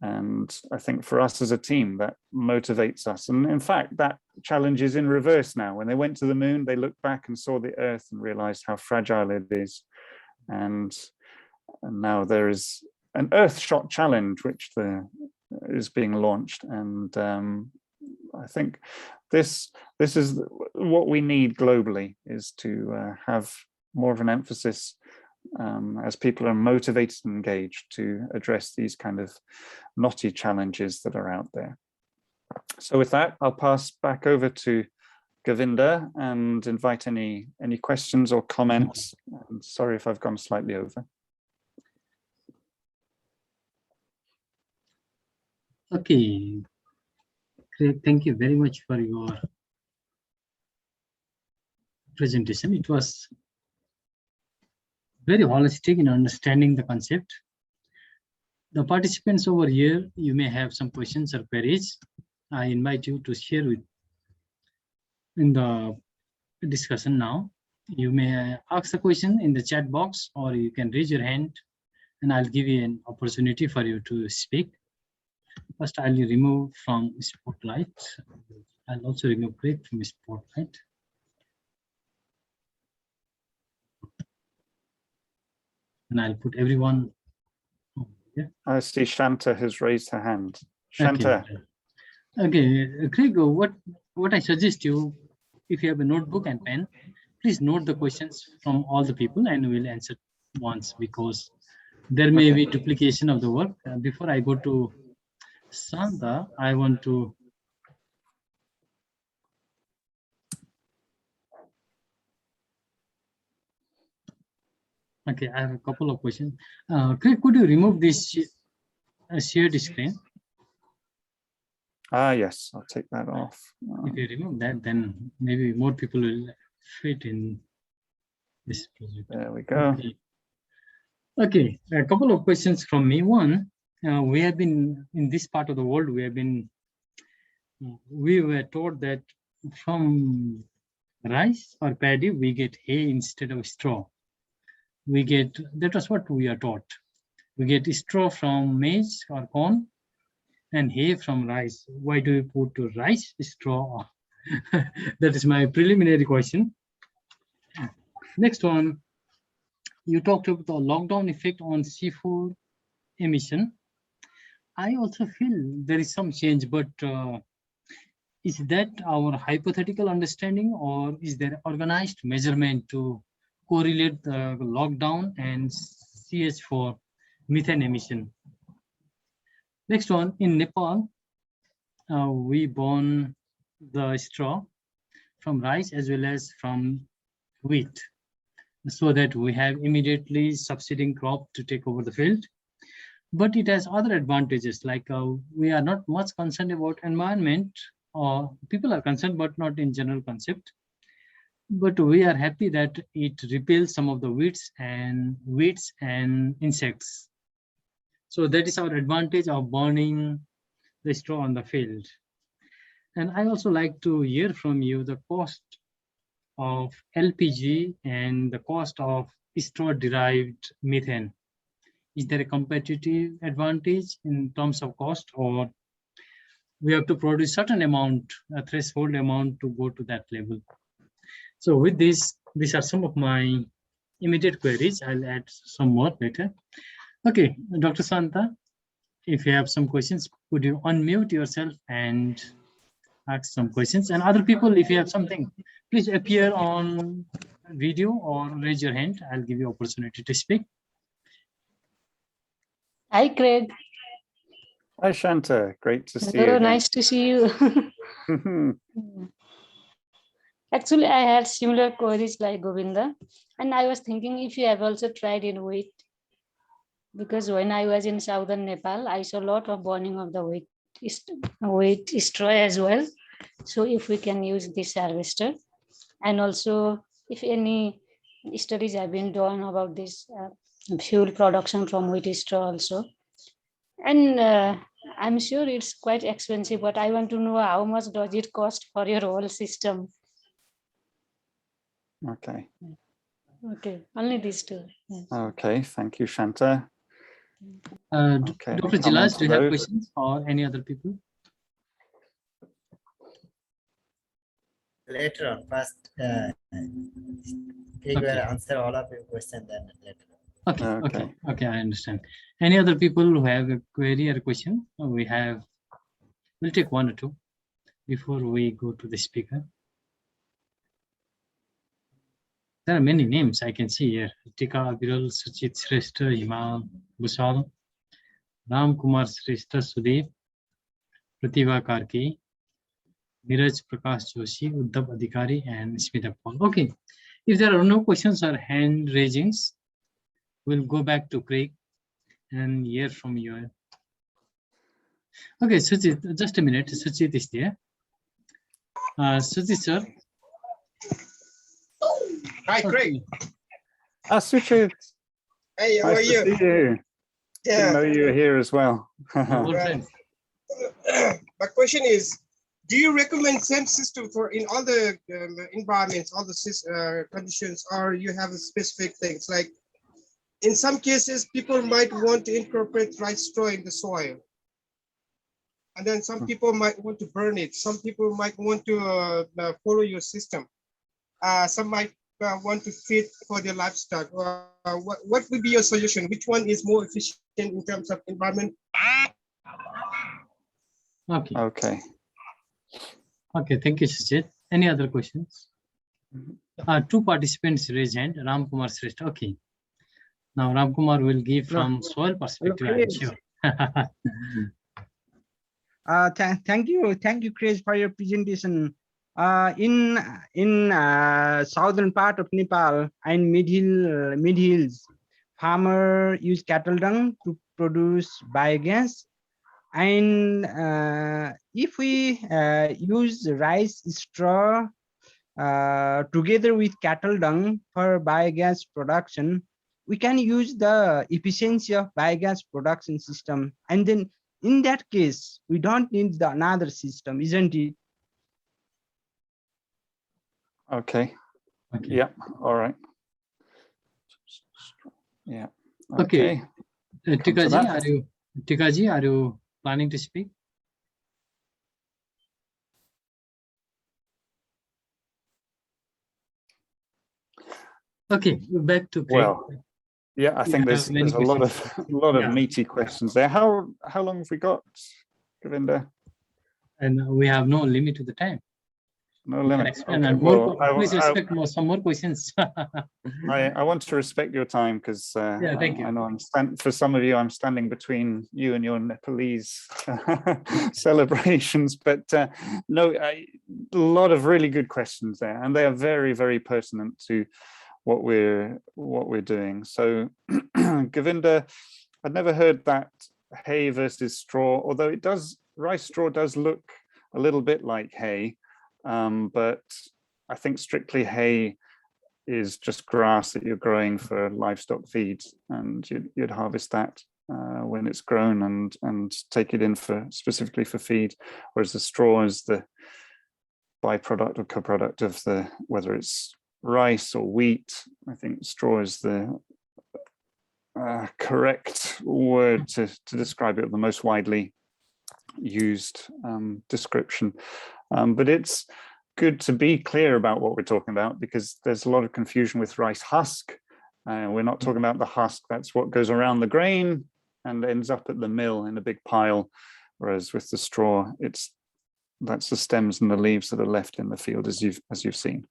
And I think for us as a team, that motivates us. And in fact, that challenge is in reverse now. When they went to the moon, they looked back and saw the Earth and realized how fragile it is. And now there is an Earth-shot challenge, which is being launched. And I think this is what we need globally, is to have more of an emphasis as people are motivated and engaged to address these kind of knotty challenges that are out there. So with that, I'll pass back over to Govinda and invite any questions or comments. I'm sorry if I've gone slightly over. Okay, Craig, thank you very much for your presentation. It was very holistic in understanding the concept. The participants over here, you may have some questions or queries. I invite you to share in the discussion now. You may ask the question in the chat box, or you can raise your hand and I'll give you an opportunity for you to speak. First, I'll remove from Spotlight. I'll also remove Craig from Spotlight. And I'll put everyone over here. I see Shanta has raised her hand. Shanta. Okay, Craig, what I suggest you, if you have a notebook and pen, please note the questions from all the people and we'll answer once, because there may be duplication of the work. Before I go to Santa, I want to okay, I have a couple of questions. Craig, could you remove this shared screen? Yes, I'll take that off. If you remove that, then maybe more people will fit in this project. There we go. Okay, a couple of questions from me. One, we have been in this part of the world, we were taught that from rice or paddy, we get hay instead of straw. That was what we are taught. We get straw from maize or corn and hay from rice. Why do you put rice straw? That is my preliminary question. Next one, you talked about the lockdown effect on seafood emission. I also feel there is some change, but is that our hypothetical understanding, or is there organized measurement to correlate the lockdown and CH4 methane emission? Next one, in Nepal, we burn the straw from rice as well as from wheat, so that we have immediately succeeding crop to take over the field. But it has other advantages, like we are not much concerned about environment, or people are concerned, but not in general concept. But we are happy that it repels some of the weeds and insects. So that is our advantage of burning the straw on the field. And I also like to hear from you the cost of LPG and the cost of straw-derived methane. Is there a competitive advantage in terms of cost, or we have to produce certain amount, a threshold amount to go to that level? So with this, these are some of my immediate queries. I'll add some more later. Okay, Dr. Santa, if you have some questions, could you unmute yourself and ask some questions? And other people, if you have something, please appear on video or raise your hand. I'll give you opportunity to speak. Hi, Craig. Hi, Shanta. Great to see Hello, you. nice to see you. Actually, I had similar queries like Govinda, and I was thinking if you have also tried in wheat, because when I was in southern Nepal, I saw a lot of burning of the wheat straw as well. So if we can use this harvester, and also if any studies have been done about this fuel production from wheat straw also. And I'm sure it's quite expensive, but I want to know how much does it cost for your whole system? Okay. Okay, only these two. Yes. Okay, thank you, Shanta. Okay, Dr. Jilas, do you have questions, or any other people? Later on, first, Craig will answer all of your questions, then later on. Okay, I understand. Any other people who have a query or a question? We'll take one or two before we go to the speaker. There are many names I can see here. Tika Abiral, Suchit Shrestha, Himal Busal, Ram Kumar Shrestha, Sudeep, Pratibha Karki, Neeraj Prakash Joshi, Uddhav Adhikari, and Smita Paul. Okay, if there are no questions or hand raisings, we'll go back to Craig and hear from you. Okay, Suchit, just a minute. Suchit is there. Suchit, sir. Hi, Craig. Suchit. Hey, how nice are you? To see you. Yeah. Didn't know you were here as well. My question is, do you recommend same system for in all the environments, all the conditions, or you have specific things? Like in some cases, people might want to incorporate rice straw in the soil. And then some people might want to burn it. Some people might want to follow your system. Some might want to feed for their livestock. What would be your solution? Which one is more efficient in terms of environment? Okay, thank you, Suchit. Any other questions? Two participants raised hand. Ram Kumar Shrestha. Okay. Now Ram Kumar will give from soil perspective. I'm sure. Thank you, Chris, for your presentation. In southern part of Nepal and mid hills, farmer use cattle dung to produce biogas, and if we use rice straw together with cattle dung for biogas production, we can use the efficiency of biogas production system, and then in that case we don't need another system, isn't it? Okay. Yeah. All right. Yeah. Okay. Tikaji, are you planning to speak? Okay, back to Craig. Well, Yeah, I think there's many a lot of Yeah. meaty questions there. How long have we got, Govinda? And we have no limit to the time. No You can limit. explain Okay, and well, please respect some more questions. I want to respect your time because Yeah, thank you. I know for some of you, I'm standing between you and your Nepalese celebrations. But no, a lot of really good questions there, and they are very, very pertinent to what we're doing. So, Govinda, I'd never heard that hay versus straw, although rice straw does look a little bit like hay. But I think strictly hay is just grass that you're growing for livestock feed, and you'd harvest that when it's grown and take it in specifically for feed, whereas the straw is the byproduct or co-product of whether it's rice or wheat. I think straw is the correct word to describe it, the most widely used description. But it's good to be clear about what we're talking about, because there's a lot of confusion with rice husk. We're not talking about the husk. That's what goes around the grain and ends up at the mill in a big pile, whereas with the straw, that's the stems and the leaves that are left in the field, as you've seen.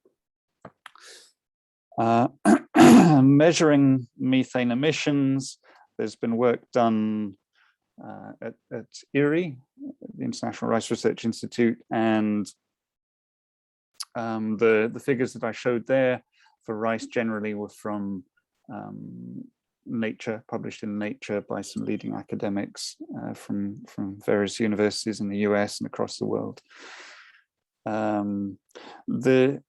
Measuring methane emissions, there's been work done at IRRI, the International Rice Research Institute, and the figures that I showed there for rice generally were from Nature, published in Nature by some leading academics from various universities in the US and across the world. The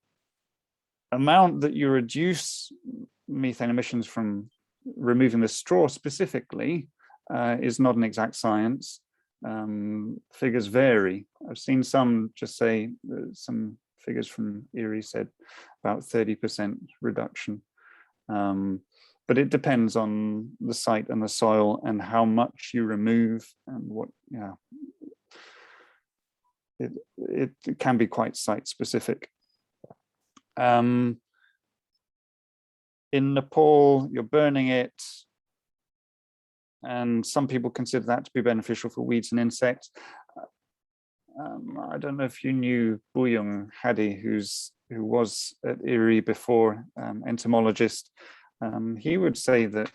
amount that you reduce methane emissions from removing the straw specifically is not an exact science. Figures vary. I've seen some just say, some figures from IRRI said about 30% reduction. But it depends on the site and the soil and how much you remove and what, yeah. It can be quite site specific. In Nepal, you're burning it, and some people consider that to be beneficial for weeds and insects. I don't know if you knew Buyung Hadi, who was at IRRI before, entomologist. He would say that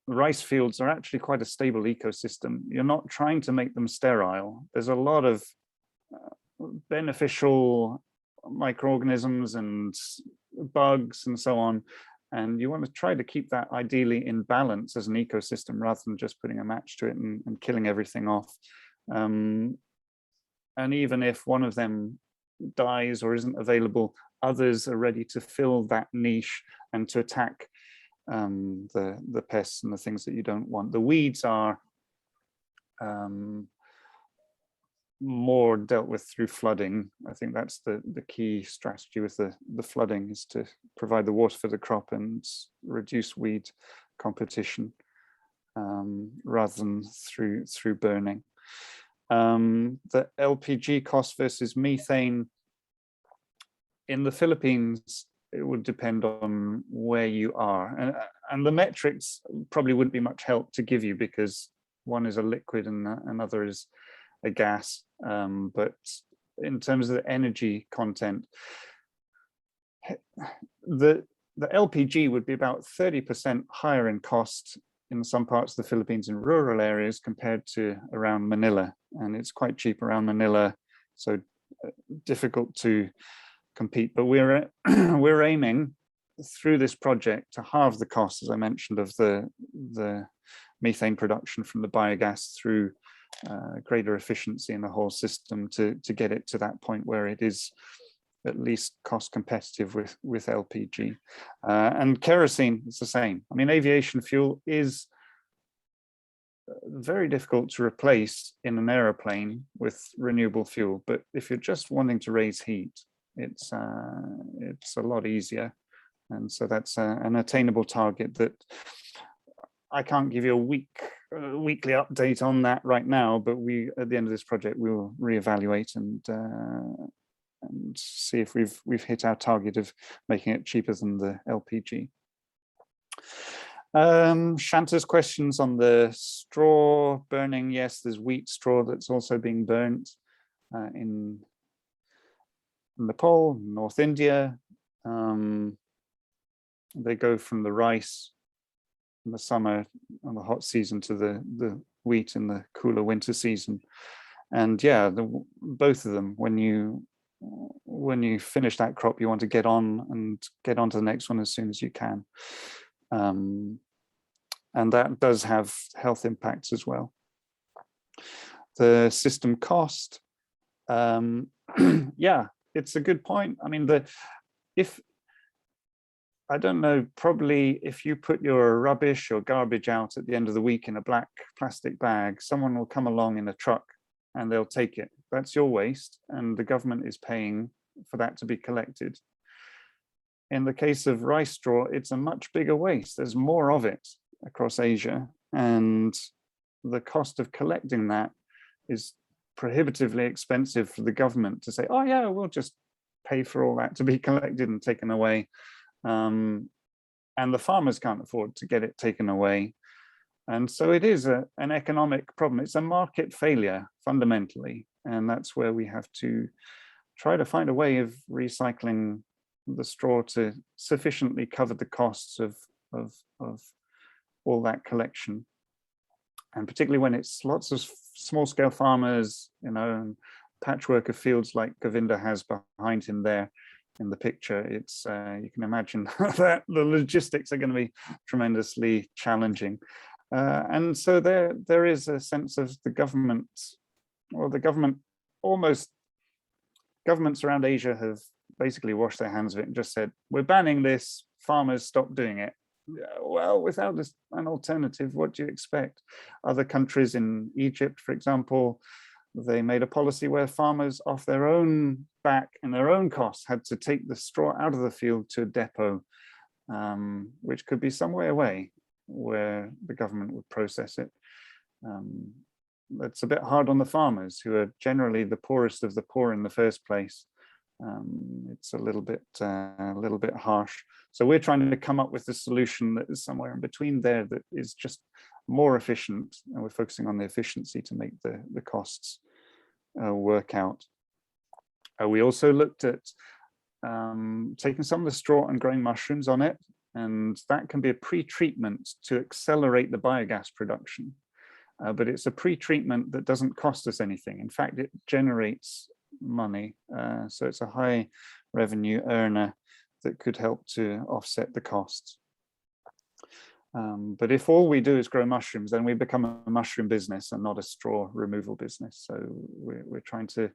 rice fields are actually quite a stable ecosystem. You're not trying to make them sterile. There's a lot of beneficial microorganisms and bugs and so on, and you want to try to keep that ideally in balance as an ecosystem rather than just putting a match to it and killing everything off. And even if one of them dies or isn't available, others are ready to fill that niche and to attack the pests and the things that you don't want. The weeds are more dealt with through flooding. I think that's the key strategy with the flooding, is to provide the water for the crop and reduce weed competition rather than through burning. The LPG cost versus methane in the Philippines, it would depend on where you are, and the metrics probably wouldn't be much help to give you because one is a liquid and another is a gas. But in terms of the energy content, the LPG would be about 30% higher in cost in some parts of the Philippines in rural areas compared to around Manila, and it's quite cheap around Manila, so difficult to compete. But we're aiming through this project to halve the cost, as I mentioned, of the methane production from the biogas through greater efficiency in the whole system to get it to that point where it is at least cost competitive with LPG. And kerosene is the same. I mean, aviation fuel is very difficult to replace in an aeroplane with renewable fuel, but if you're just wanting to raise heat, it's a lot easier. And so that's an attainable target that I can't give you a weekly update on that right now, but at the end of this project, we will reevaluate and see if we've hit our target of making it cheaper than the LPG. Shanta's questions on the straw burning. Yes, there's wheat straw that's also being burnt in Nepal, North India. They go from the rice in the summer and the hot season to the wheat in the cooler winter season. And yeah, both of them, when you finish that crop, you want to get on to the next one as soon as you can. And that does have health impacts as well. The system cost, yeah, it's a good point. I mean, I don't know, probably if you put your rubbish or garbage out at the end of the week in a black plastic bag, someone will come along in a truck and they'll take it. That's your waste, and the government is paying for that to be collected. In the case of rice straw, it's a much bigger waste. There's more of it across Asia, and the cost of collecting that is prohibitively expensive for the government to say, oh yeah, we'll just pay for all that to be collected and taken away. And the farmers can't afford to get it taken away. And so it is an economic problem. It's a market failure fundamentally. And that's where we have to try to find a way of recycling the straw to sufficiently cover the costs of all that collection. And particularly when it's lots of small scale farmers, you know, and patchwork of fields like Govinda has behind him there in the picture, it's you can imagine that the logistics are going to be tremendously challenging. And so there is a sense of the government, or governments around Asia have basically washed their hands of it and just said, we're banning this, farmers stop doing it. Well, without an alternative, what do you expect? Other countries, in Egypt, for example, they made a policy where farmers off their own back and their own costs had to take the straw out of the field to a depot, which could be some way away where the government would process it. That's a bit hard on the farmers, who are generally the poorest of the poor in the first place. It's a little bit harsh. So we're trying to come up with a solution that is somewhere in between there, that is just more efficient, and we're focusing on the efficiency to make the costs work out. We also looked at taking some of the straw and growing mushrooms on it, and that can be a pre-treatment to accelerate the biogas production. But it's a pre-treatment that doesn't cost us anything. In fact, it generates money. So it's a high revenue earner that could help to offset the costs. But if all we do is grow mushrooms, then we become a mushroom business and not a straw removal business. So we're trying to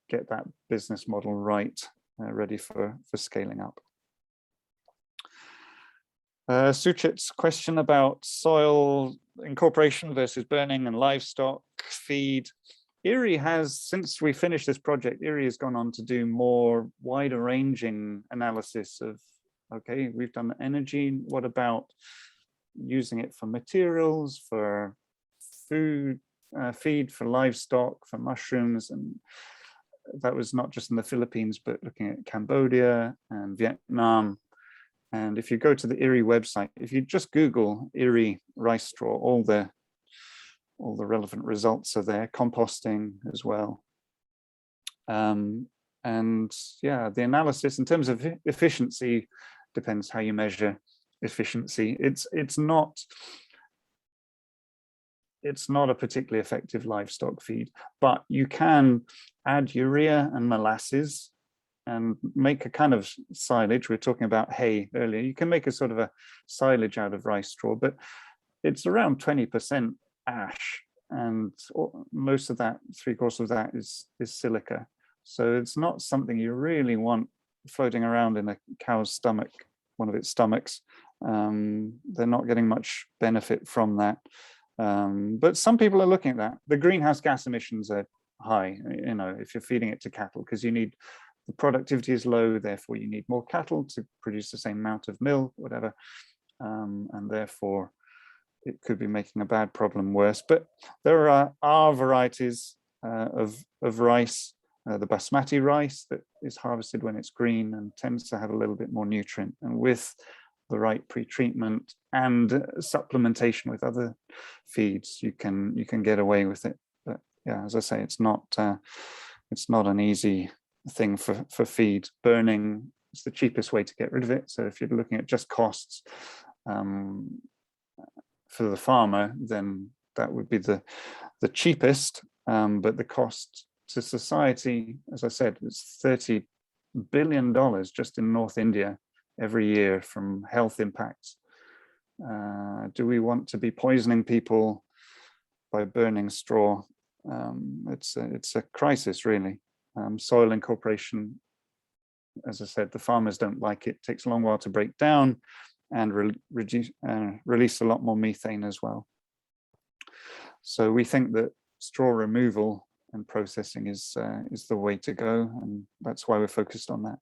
get that business model right, ready for scaling up. Suchit's question about soil incorporation versus burning and livestock feed. IRRI has, since we finished this project, IRRI has gone on to do more wider ranging analysis of, okay, we've done energy, what about using it for materials, for food, feed for livestock, for mushrooms? And that was not just in the Philippines, but looking at Cambodia and Vietnam. And if you go to the IRRI website, if you just Google IRRI rice straw, all the relevant results are there, composting as well. And yeah, the analysis in terms of efficiency depends how you measure efficiency. It's not a particularly effective livestock feed, but you can add urea and molasses and make a kind of silage. We were talking about hay earlier. You can make a sort of a silage out of rice straw, but it's around 20% ash, and most of that, 3/4 of that is silica. So it's not something you really want floating around in a cow's stomach, one of its stomachs. They're not getting much benefit from that. But some people are looking at that. The greenhouse gas emissions are high, you know, if you're feeding it to cattle, because you need, the productivity is low, therefore you need more cattle to produce the same amount of milk, whatever, and therefore it could be making a bad problem worse. But there are varieties of rice, the basmati rice that is harvested when it's green and tends to have a little bit more nutrient. And with the right pre-treatment and supplementation with other feeds, you can get away with it. But yeah, as I say, it's not an easy thing for feed. Burning is the cheapest way to get rid of it. So if you're looking at just costs for the farmer, then that would be the cheapest. But the cost to society, as I said, it's $30 billion just in North India every year from health impacts. Do we want to be poisoning people by burning straw? It's a crisis, really. Soil incorporation, as I said, the farmers don't like it. It takes a long while to break down and release a lot more methane as well. So we think that straw removal and processing is the way to go, and that's why we're focused on that.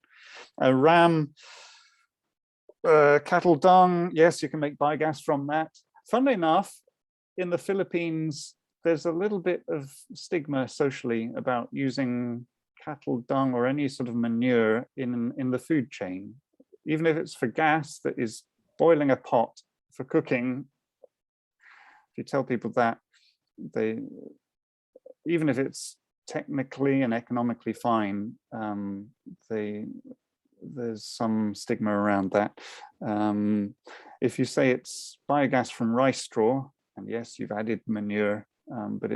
Ram, cattle dung, yes, you can make biogas from that. Funnily enough, in the Philippines, there's a little bit of stigma socially about using cattle dung or any sort of manure in the food chain, even if it's for gas that is boiling a pot for cooking. If you tell people that, even if it's technically and economically fine, there's some stigma around that. If you say it's biogas from rice straw, and yes, you've added manure, but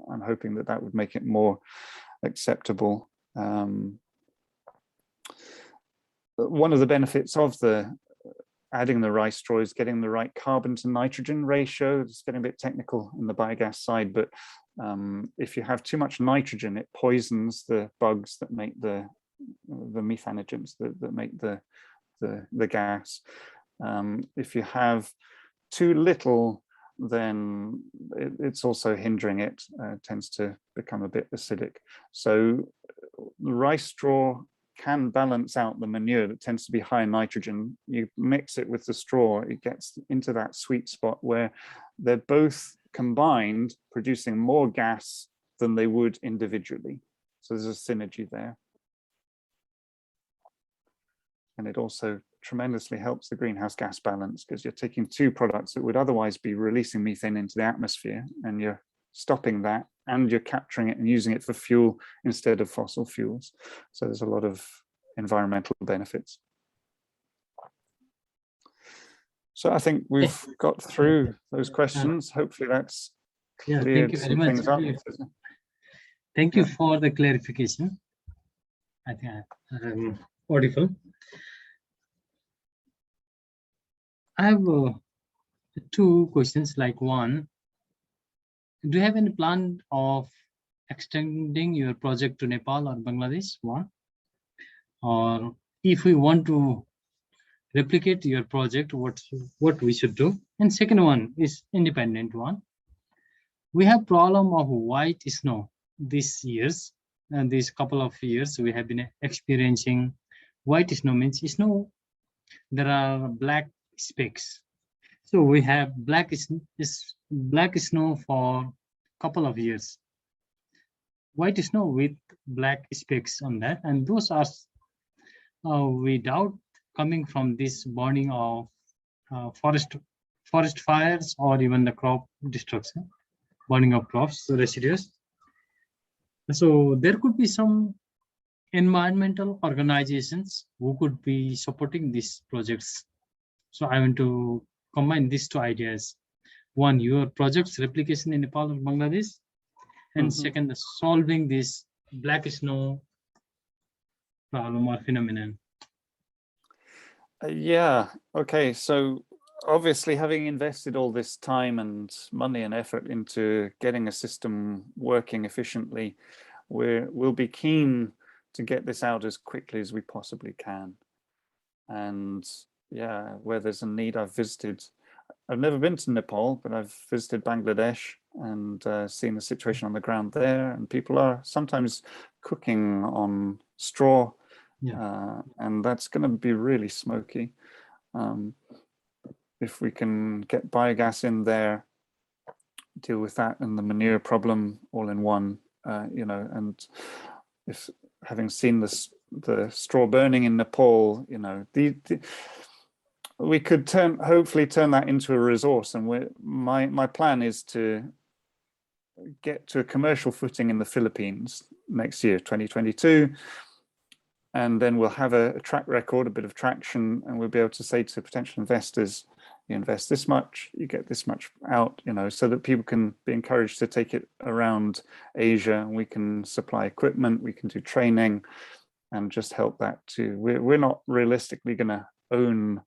I'm hoping that would make it more acceptable. One of the benefits of adding the rice straw is getting the right carbon to nitrogen ratio. It's getting a bit technical in the biogas side, but if you have too much nitrogen, it poisons the bugs that make the methanogens that make the gas. If you have too little, then it's also hindering it. It tends to become a bit acidic. So the rice straw can balance out the manure that tends to be high in nitrogen. You mix it with the straw, it gets into that sweet spot where they're both combined producing more gas than they would individually. So there's a synergy there. And it also tremendously helps the greenhouse gas balance, because you're taking two products that would otherwise be releasing methane into the atmosphere, and you're stopping that, and you're capturing it and using it for fuel instead of fossil fuels. So there's a lot of environmental benefits. So I think we've got through those questions. Hopefully that's cleared some things up. Thank you for the clarification. I think I'm audible. I have two questions. Like one, do you have any plan of extending your project to Nepal or Bangladesh? One, or if we want to replicate your project, what we should do? And second one is independent one. We have problem of white snow these years, and these couple of years we have been experiencing white snow. Means snow, there are black specks. So we have black snow for a couple of years. White snow with black specks on that, and those are without coming from this burning of forest fires or even the crop destruction, burning of crops, residues. So there could be some environmental organizations who could be supporting these projects. So I want to combine these two ideas. One, your project's replication in Nepal or Bangladesh, and second, solving this black snow problem or phenomenon. Yeah, okay. So obviously, having invested all this time and money and effort into getting a system working efficiently, we'll be keen to get this out as quickly as we possibly can. And yeah, where there's a need, I've never been to Nepal, but I've visited Bangladesh and seen the situation on the ground there, and people are sometimes cooking on straw. Yeah. And that's going to be really smoky. If we can get biogas in there, deal with that and the manure problem all in one, and if having seen the straw burning in Nepal, we could hopefully turn that into a resource, and my plan is to get to a commercial footing in the Philippines next year, 2022, and then we'll have a track record, a bit of traction, and we'll be able to say to potential investors, you invest this much, you get this much out, so that people can be encouraged to take it around Asia. We can supply equipment, we can do training, and just help that too. We're not realistically going to own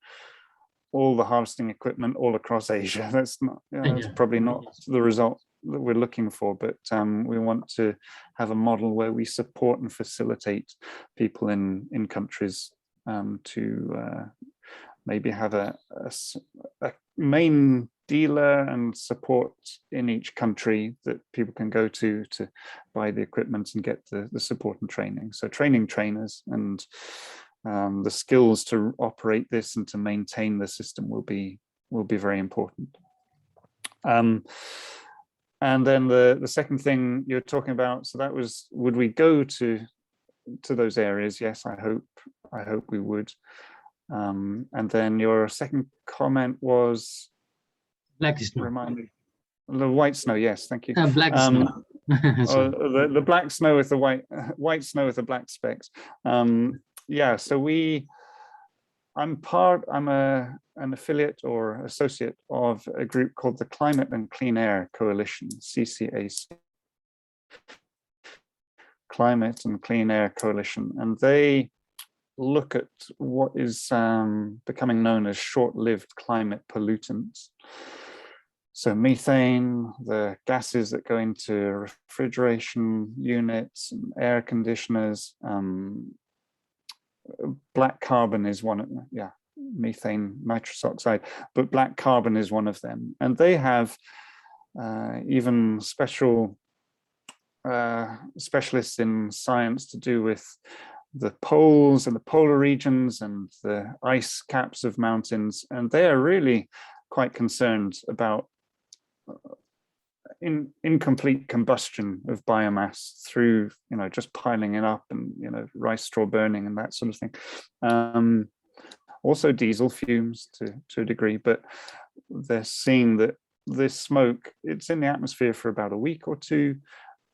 all the harvesting equipment all across Asia. That's not, that's probably not the result that we're looking for, but we want to have a model where we support and facilitate people in countries to maybe have a main dealer and support in each country that people can go to buy the equipment and get the support and training. So training trainers and the skills to operate this and to maintain the system will be very important. And then the second thing you're talking about, so that was, would we go to those areas? Yes, I hope we would. And then your second comment was black snow. Remind me. The white snow, yes, thank you. Black snow. The black snow with the white snow with the black specks. Yeah, so I'm an affiliate or associate of a group called the Climate and Clean Air Coalition, CCAC. Climate and Clean Air Coalition, and they look at what is becoming known as short-lived climate pollutants. So methane, the gases that go into refrigeration units and air conditioners, black carbon is one of them, methane, nitrous oxide, but black carbon is one of them. And they have even specialists in science to do with the poles and the polar regions and the ice caps of mountains, and they are really quite concerned about incomplete combustion of biomass through just piling it up and rice straw burning and that sort of thing. Also diesel fumes to a degree, but they're seeing that this smoke, it's in the atmosphere for about a week or two.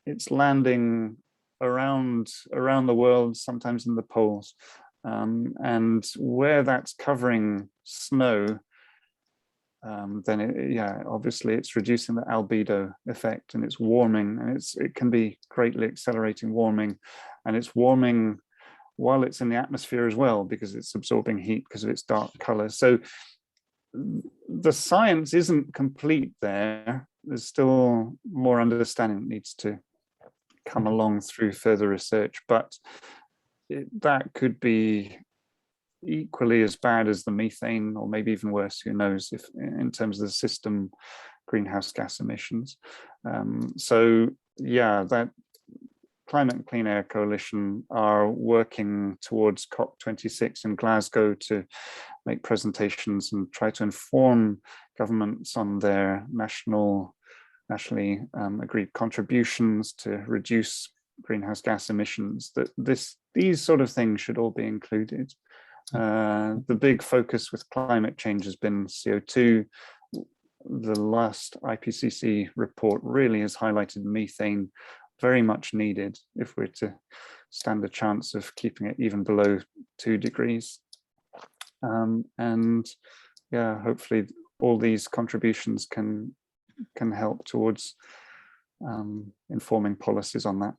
It's landing around the world, sometimes in the poles, and where that's covering snow, then obviously it's reducing the albedo effect, and it's warming, and it can be greatly accelerating warming, and it's warming while it's in the atmosphere as well because it's absorbing heat because of its dark color. So the science isn't complete there. There's still more understanding that needs to come along through further research, but that could be equally as bad as the methane, or maybe even worse, who knows, if in terms of the system greenhouse gas emissions. So yeah, that Climate and Clean Air Coalition are working towards COP26 in Glasgow to make presentations and try to inform governments on their nationally agreed contributions to reduce greenhouse gas emissions. That these sort of things should all be included. The big focus with climate change has been CO2. The last IPCC report really has highlighted methane, very much needed if we're to stand a chance of keeping it even below 2 degrees. And yeah, hopefully all these contributions can help towards informing policies on that.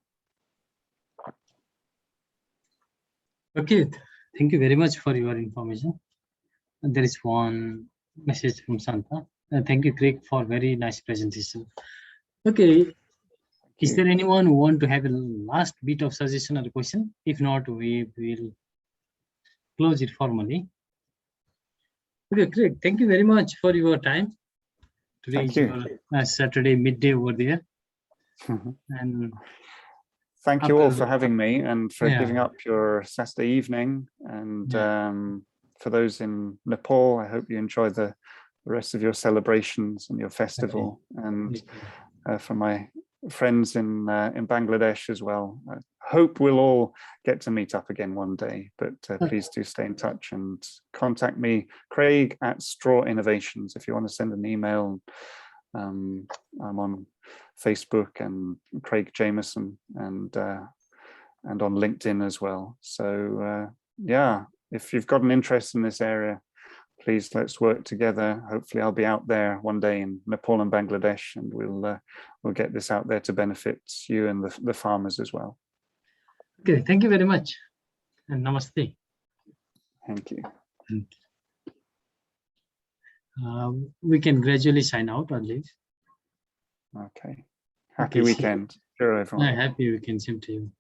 Okay, thank you very much for your information. And there is one message from Santa. Thank you, Craig, for very nice presentation. Okay, is there anyone who want to have a last bit of suggestion or question? If not, we will close it formally. Okay, Craig, thank you very much for your time. Today is your Saturday midday over there. And thank you all for having me and for giving up your Saturday evening. And for those in Nepal, I hope you enjoy the rest of your celebrations and your festival. And for my friends in Bangladesh as well. I hope we'll all get to meet up again one day, but please do stay in touch and contact me, Craig at Straw Innovations, if you want to send an email. I'm on Facebook and Craig Jamieson and on LinkedIn as well. So yeah, if you've got an interest in this area, please let's work together. Hopefully I'll be out there one day in Nepal and Bangladesh, and we'll get this out there to benefit you and the farmers as well. Okay, thank you very much. And namaste. Thank you. We can gradually sign out or leave. Okay. Happy weekend. Sure, everyone. Happy weekend, same to you.